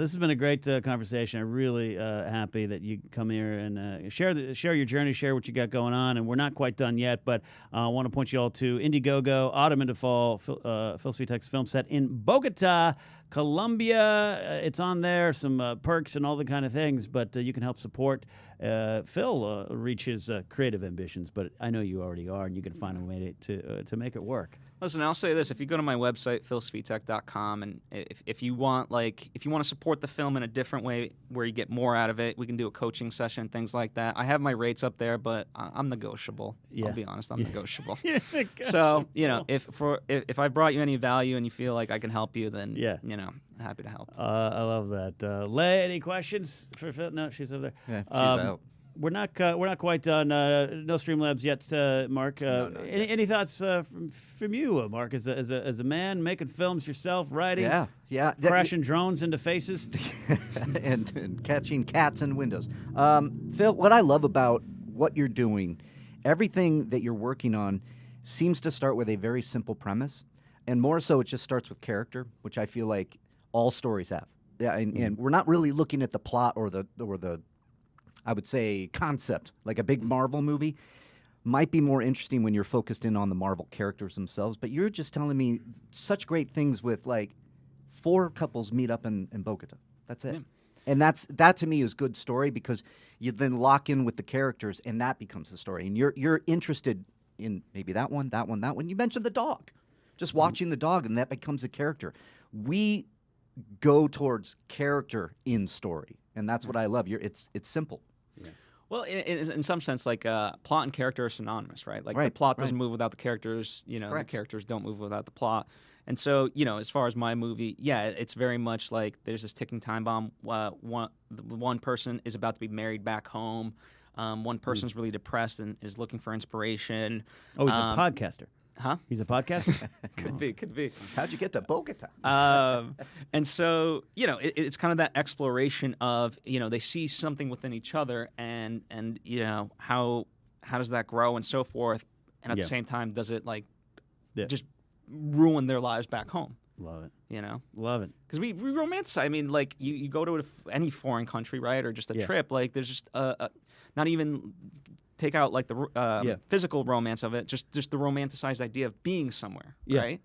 This has been a great conversation. I'm really happy that you come here and share your journey, share what you got going on. And we're not quite done yet, but I want to point you all to Indiegogo, Autumn into Fall, Phil Svitek's film set in Bogota, Colombia. It's on there, some perks and all the kind of things, but you can help support Phil reach his creative ambitions. But I know you already are, and you can find a way to make it work. Listen, I'll say this: if you go to my website, philsvitek.com, and if you want to support the film in a different way where you get more out of it, we can do a coaching session, things like that. I have my rates up there, but I'm negotiable. Yeah. I'll be honest, I'm negotiable. Negotiable. So, you know, if I brought you any value and you feel like I can help you, then you know, happy to help. I love that. Leigh, any questions for Phil? No, she's over there. Yeah, she's out. We're not quite done. No Streamlabs yet, Mark. Any thoughts from you, Mark, as a man making films yourself, writing, crashing drones into faces, and catching cats in windows. Phil, what I love about what you're doing, everything that you're working on, seems to start with a very simple premise, and more so, it just starts with character, which I feel like all stories have. Yeah, and we're not really looking at the plot or the I would say concept. Like a big Marvel movie might be more interesting when you're focused in on the Marvel characters themselves, but you're just telling me such great things with, like, 4 couples meet up in Bogota. That's it. Yeah. And that to me is good story, because you then lock in with the characters and that becomes the story. And you're interested in maybe that one. You mentioned the dog. Just watching the dog, and that becomes a character. We go towards character in story, and that's what I love. It's simple. Yeah. Well, in some sense, like, plot and character are synonymous, right? Like, the plot doesn't move without the characters. You know, the characters don't move without the plot. And so, you know, as far as my movie, it's very much like there's this ticking time bomb. One person is about to be married back home. One person's really depressed and is looking for inspiration. Oh, he's a podcaster. Huh? He's a podcaster? Could be. How'd you get to Bogota? And so, you know, it's kind of that exploration of, you know, they see something within each other, and you know, how does that grow and so forth, and at the same time, does it, like, just ruin their lives back home? Love it. You know? Love it. Because we romanticize. I mean, like, you go to any foreign country, right, or just a trip, like, there's just not even take out, like, the physical romance of it, just the romanticized idea of being somewhere, right?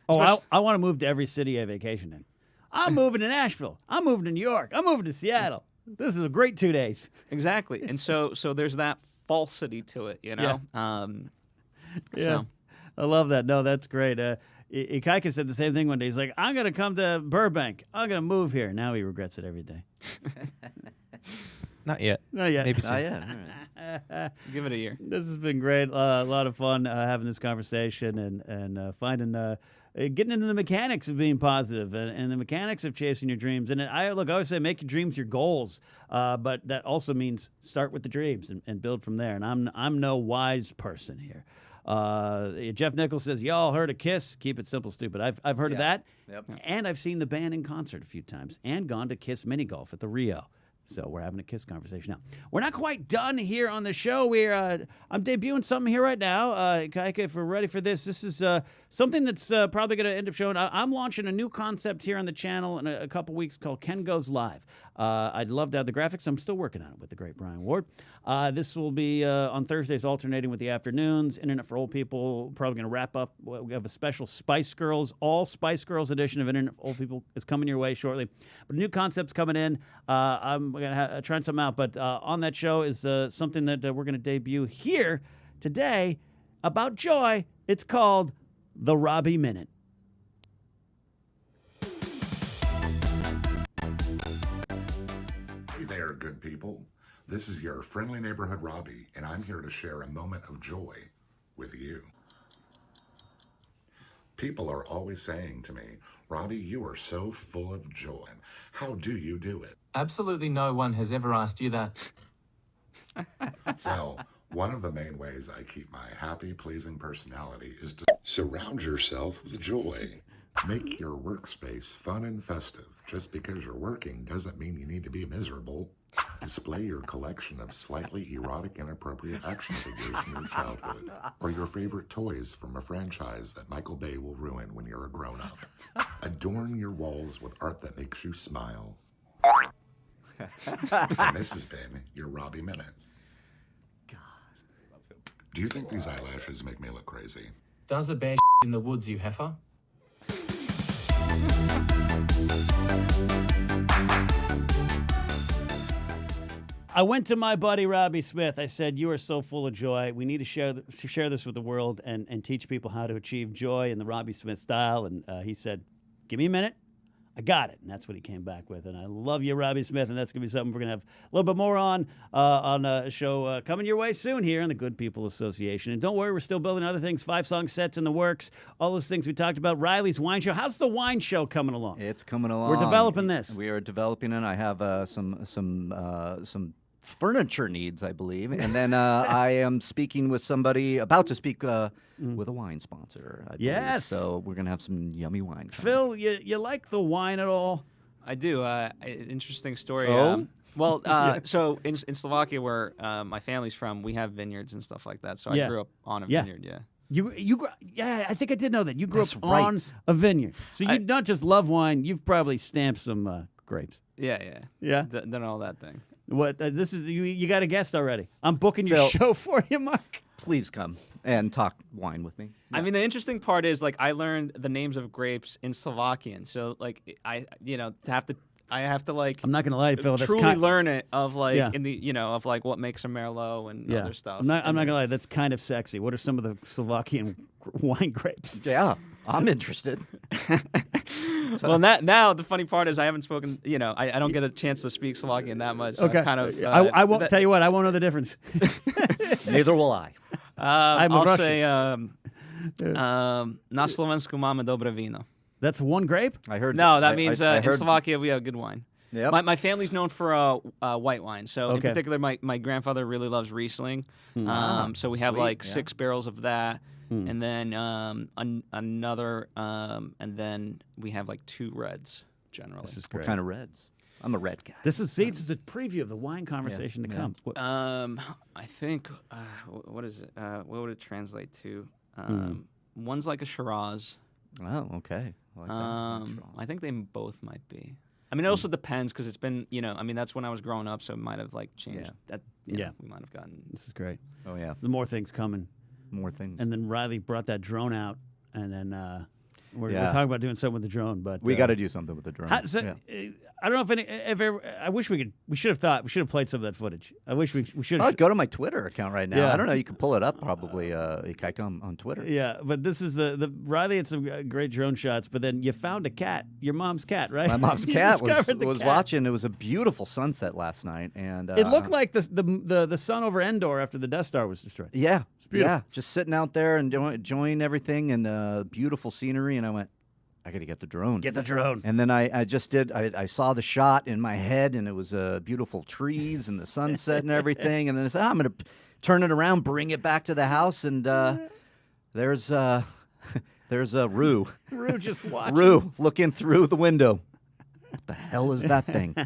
Oh, I want to move to every city I vacation in. I'm moving to Nashville. I'm moving to New York. I'm moving to Seattle. This is a great 2 days. Exactly. And so there's that falsity to it, you know? So. I love that. No, that's great. Ikaika said the same thing one day. He's like, I'm going to come to Burbank. I'm going to move here. Now he regrets it every day. Not yet. Not yet. Maybe soon. Oh, yeah. All right. Give it a year. This has been great. A lot of fun having this conversation and finding getting into the mechanics of being positive and the mechanics of chasing your dreams. And I always say make your dreams your goals, but that also means start with the dreams and build from there. And I'm no wise person here. Jeff Nichols says, y'all heard of Kiss? Keep it simple, stupid. I've heard of that. Yep. And I've seen the band in concert a few times and gone to Kiss mini golf at the Rio. So we're having a Kiss conversation now. We're not quite done here on the show. I'm debuting something here right now. Kaika, if we're ready for this, this is something that's probably going to end up showing. I'm launching a new concept here on the channel in a couple weeks called Ken Goes Live. I'd love to have the graphics. I'm still working on it with the great Brian Ward. This will be on Thursdays, alternating with the afternoons. Internet for Old People, probably going to wrap up. We have a special Spice Girls, all Spice Girls edition of Internet for Old People is coming your way shortly. But a new concept's coming in. I'm going to try something out. But on that show is something that we're going to debut here today about joy. It's called The Robbie Minute. Hey there, good people. This is your friendly neighborhood Robbie, and I'm here to share a moment of joy with you. People are always saying to me, Robbie, you are so full of joy. How do you do it? Absolutely no one has ever asked you that. Well, one of the main ways I keep my happy, pleasing personality is to surround yourself with joy. Make your workspace fun and festive. Just because you're working doesn't mean you need to be miserable. Display your collection of slightly erotic, inappropriate action figures from your childhood, or your favorite toys from a franchise that Michael Bay will ruin when you're a grown-up. Adorn your walls with art that makes you smile. And this has been your Robbie Minute. Do you think these eyelashes make me look crazy? Does a bear in the woods, you heifer? I went to my buddy Robbie Smith. I said, you are so full of joy. We need to share this with the world and teach people how to achieve joy in the Robbie Smith style. And he said, give me a minute. I got it. And that's what he came back with. And I love you, Robbie Smith. And that's going to be something we're going to have a little bit more on a show coming your way soon here in the Good People Association. And don't worry, we're still building other things, 5-song sets in the works, all those things we talked about. Riley's Wine Show. How's the wine show coming along? It's coming along. We're developing this. We are developing it. I have some furniture needs, I believe. And then I am speaking with somebody, about to speak with a wine sponsor, I believe. Yes. So we're going to have some yummy wine coming. Phil, you like the wine at all? I do. Interesting story. Oh? So in Slovakia, where my family's from, we have vineyards and stuff like that. So Yeah. I grew up on a Yeah. vineyard. Yeah. I think I did know that. You grew That's up right. on a vineyard. So you not just love wine, you've probably stamped some grapes. Yeah. Yeah? Done all that thing. What this is? You got a guest already. I'm booking your Phil. show for you, Mark. Please come and talk wine with me. I mean, the interesting part is like I learned the names of grapes in Slovakian. So like I have to like I'm not gonna lie, Phil. That's truly learn it of like Yeah. in the of like what makes a Merlot and other stuff. I'm not gonna lie. That's kind of sexy. What are some of the Slovakian wine grapes? Yeah, I'm interested. Well, now the funny part is I haven't spoken. I don't get a chance to speak Slovakian that much. So Okay. I kind of. I won't tell you what. I won't know the difference. Neither will I. I'm a I'll Russian. say na Slovensku máme dobré víno. That's one grape. I heard. No, that I means heard, in Slovakia we have good wine. Yep. My family's known for white wine. So in Okay. particular, my grandfather really loves Riesling. So we have sweet, like yeah. 6 barrels of that, and then another, and then we have like 2 reds generally. This is What great. kind of reds? I'm a red guy. This is a preview of the wine conversation to yeah. come. What- I think what is it? What would it translate to? One's like a Shiraz. Oh, okay. I like that. I think they both might be. I mean, it also depends because it's been, I mean, that's when I was growing up, so it might have like changed. Yeah. Yeah. We might have gotten. This is great. Oh yeah, The more things coming, more things. and then Riley brought that drone out, and then We're Yeah. talking about doing something with the drone, but We got to do something with the drone. I don't know if ever. I wish we could. We should have played some of that footage. I wish we should. Oh, go to my Twitter account right now. Yeah. I don't know. You can pull it up probably, Ikaika, on Twitter. Yeah, but this is the Riley had some great drone shots, but then you found a cat, your mom's cat, right? My mom's You cat was discovered the cat. watching. It was a beautiful sunset last night, and It looked like the sun over Endor after the Death Star was destroyed. yeah, beautiful. yeah, just sitting out there and enjoying everything and beautiful scenery. And I went, I got to get the drone. Get the drone. And then I just did. I saw the shot in my head, and it was beautiful trees and the sunset and everything. And then I said, I'm going to turn it around, bring it back to the house, and there's Rue. Rue just watching. Rue looking through the window. What the hell is that thing?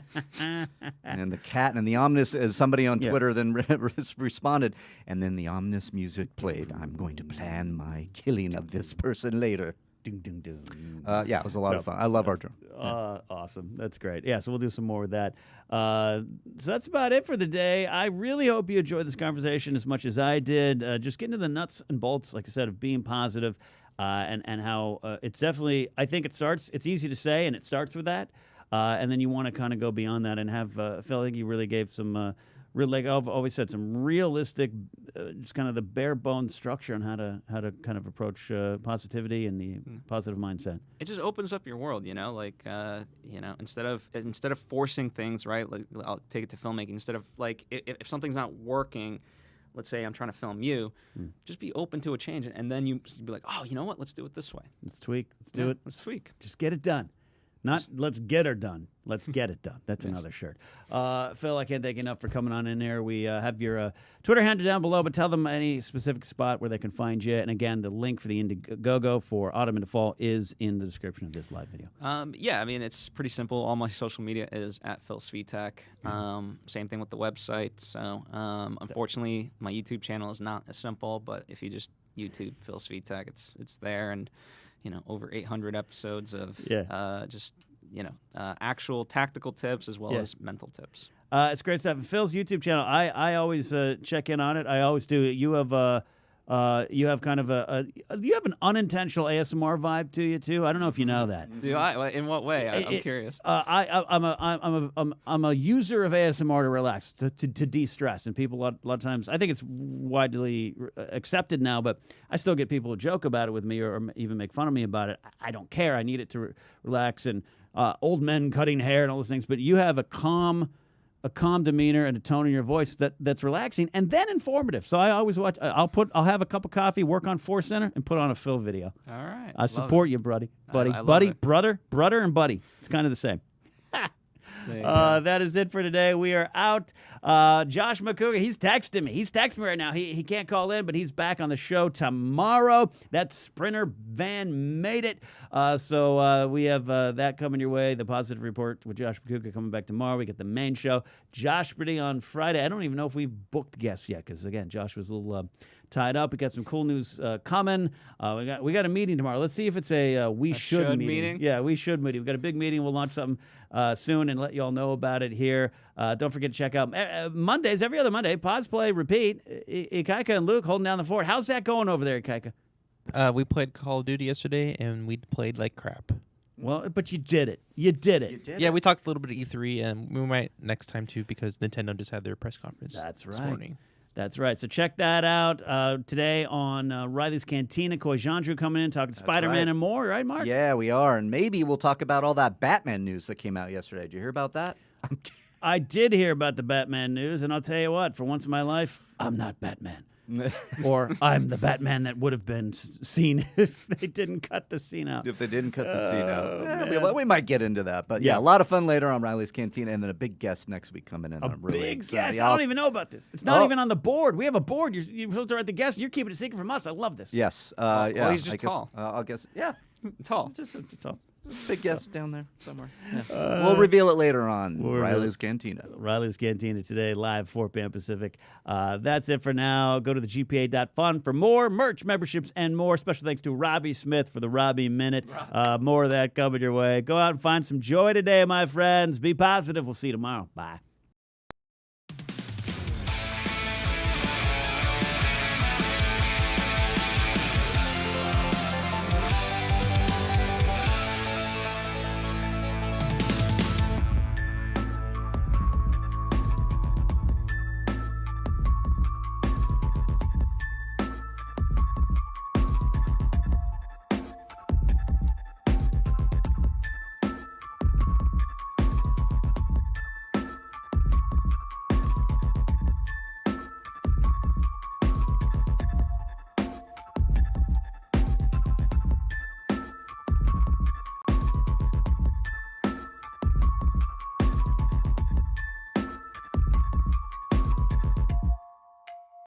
And the cat and the ominous, as somebody on Twitter then responded, and then the ominous music played. I'm going to plan my killing of this person later. Ding, ding, ding. Yeah, it was a lot of fun. I love our drone. Awesome. That's great. Yeah, so we'll do some more with that. So that's about it for the day. I really hope you enjoyed this conversation as much as I did. Just getting to the nuts and bolts, like I said, of being positive and how it's definitely, I think it's easy to say, and it starts with that. And then you want to kind of go beyond that and have, Phil, I think you really gave some, like I've always said, some realistic, just kind of the bare bones structure on how to kind of approach positivity and the positive mindset. It just opens up your world, like instead of forcing things, right? Like I'll take it to filmmaking. Instead of like if something's not working, let's say I'm trying to film you, just be open to a change, and then you be like, oh, you know what? Let's do it this way. Let's tweak. Let's do it. Let's tweak. Just get it done. Not let's get her done. Let's get it done. That's another shirt. Phil, I can't thank you enough for coming on in there. We have your Twitter handle down below, but tell them any specific spot where they can find you. And again, the link for the Indiegogo for Autumn into Fall is in the description of this live video. Yeah, I mean, it's pretty simple. All my social media is at Phil Svitek. Same thing with the website. So unfortunately, my YouTube channel is not as simple, but if you just YouTube Phil Svitek, it's there. And over 800 episodes of actual tactical tips as well as mental tips. It's great stuff. Phil's YouTube channel, I always check in on it. I always do. You have kind of you have an unintentional ASMR vibe to you too. I don't know if you know that. Do I? In what way? I'm curious. I'm a user of ASMR to relax, to de-stress, and people a lot of times, I think it's widely accepted now, but I still get people who joke about it with me or even make fun of me about it. I don't care. I need it to relax, and old men cutting hair and all those things. But you have a calm demeanor and a tone in your voice that's relaxing and then informative. So I always watch. I'll have a cup of coffee, work on Force Center, and put on a Phil video. All right. I support you, buddy, I love it. brother, and buddy. It's kind of the same. That is it for today. We are out. Josh Macuga, he's texting me. He's texting me right now. He can't call in, but he's back on the show tomorrow. That Sprinter van made it. So we have that coming your way. The Positive Report with Josh Macuga coming back tomorrow. We get the main show. Josh Brady on Friday. I don't even know if we've booked guests yet because, again, Josh was a little tied up. We got some cool news coming. We got a meeting tomorrow. Let's see if it's a we should meeting. Yeah, we should meeting. We've got a big meeting. We'll launch something soon and let you all know about it here. Don't forget to check out Mondays, every other Monday, Pause, Play, Repeat. Ikaika and Luke holding down the fort. How's that going over there, Ikaika? We played Call of Duty yesterday, and we played like crap. Well, but you did it. You did it. Yeah, we talked a little bit of E3, and we might next time, too, because Nintendo just had their press conference this morning. That's right. So check that out today on Riley's Cantina. Koi Jandreau coming in, talking Spider-Man and more. Right, Mark? Yeah, we are. And maybe we'll talk about all that Batman news that came out yesterday. Did you hear about that? I did hear about the Batman news, and I'll tell you what, for once in my life, I'm not Batman. Or I'm the Batman that would have been seen if they didn't cut the scene out. If they didn't cut the scene out. We might get into that. But yeah, a lot of fun later on Riley's Cantina, and then a big guest next week coming in. I'm really excited. Guest? I don't even know about this. It's not even on the board. We have a board. You're supposed to write the guest. You're keeping it secret from us. I love this. Yes. Well, he's just tall. I'll guess. Yeah. Tall. Just tall. Big guest down there somewhere. Yeah. We'll reveal it later on. Riley's Cantina. Riley's Cantina today, live 4 p.m. Pacific. That's it for now. Go to the GPA.fun for more merch, memberships, and more. Special thanks to Robbie Smith for the Robbie Minute. More of that coming your way. Go out and find some joy today, my friends. Be positive. We'll see you tomorrow. Bye.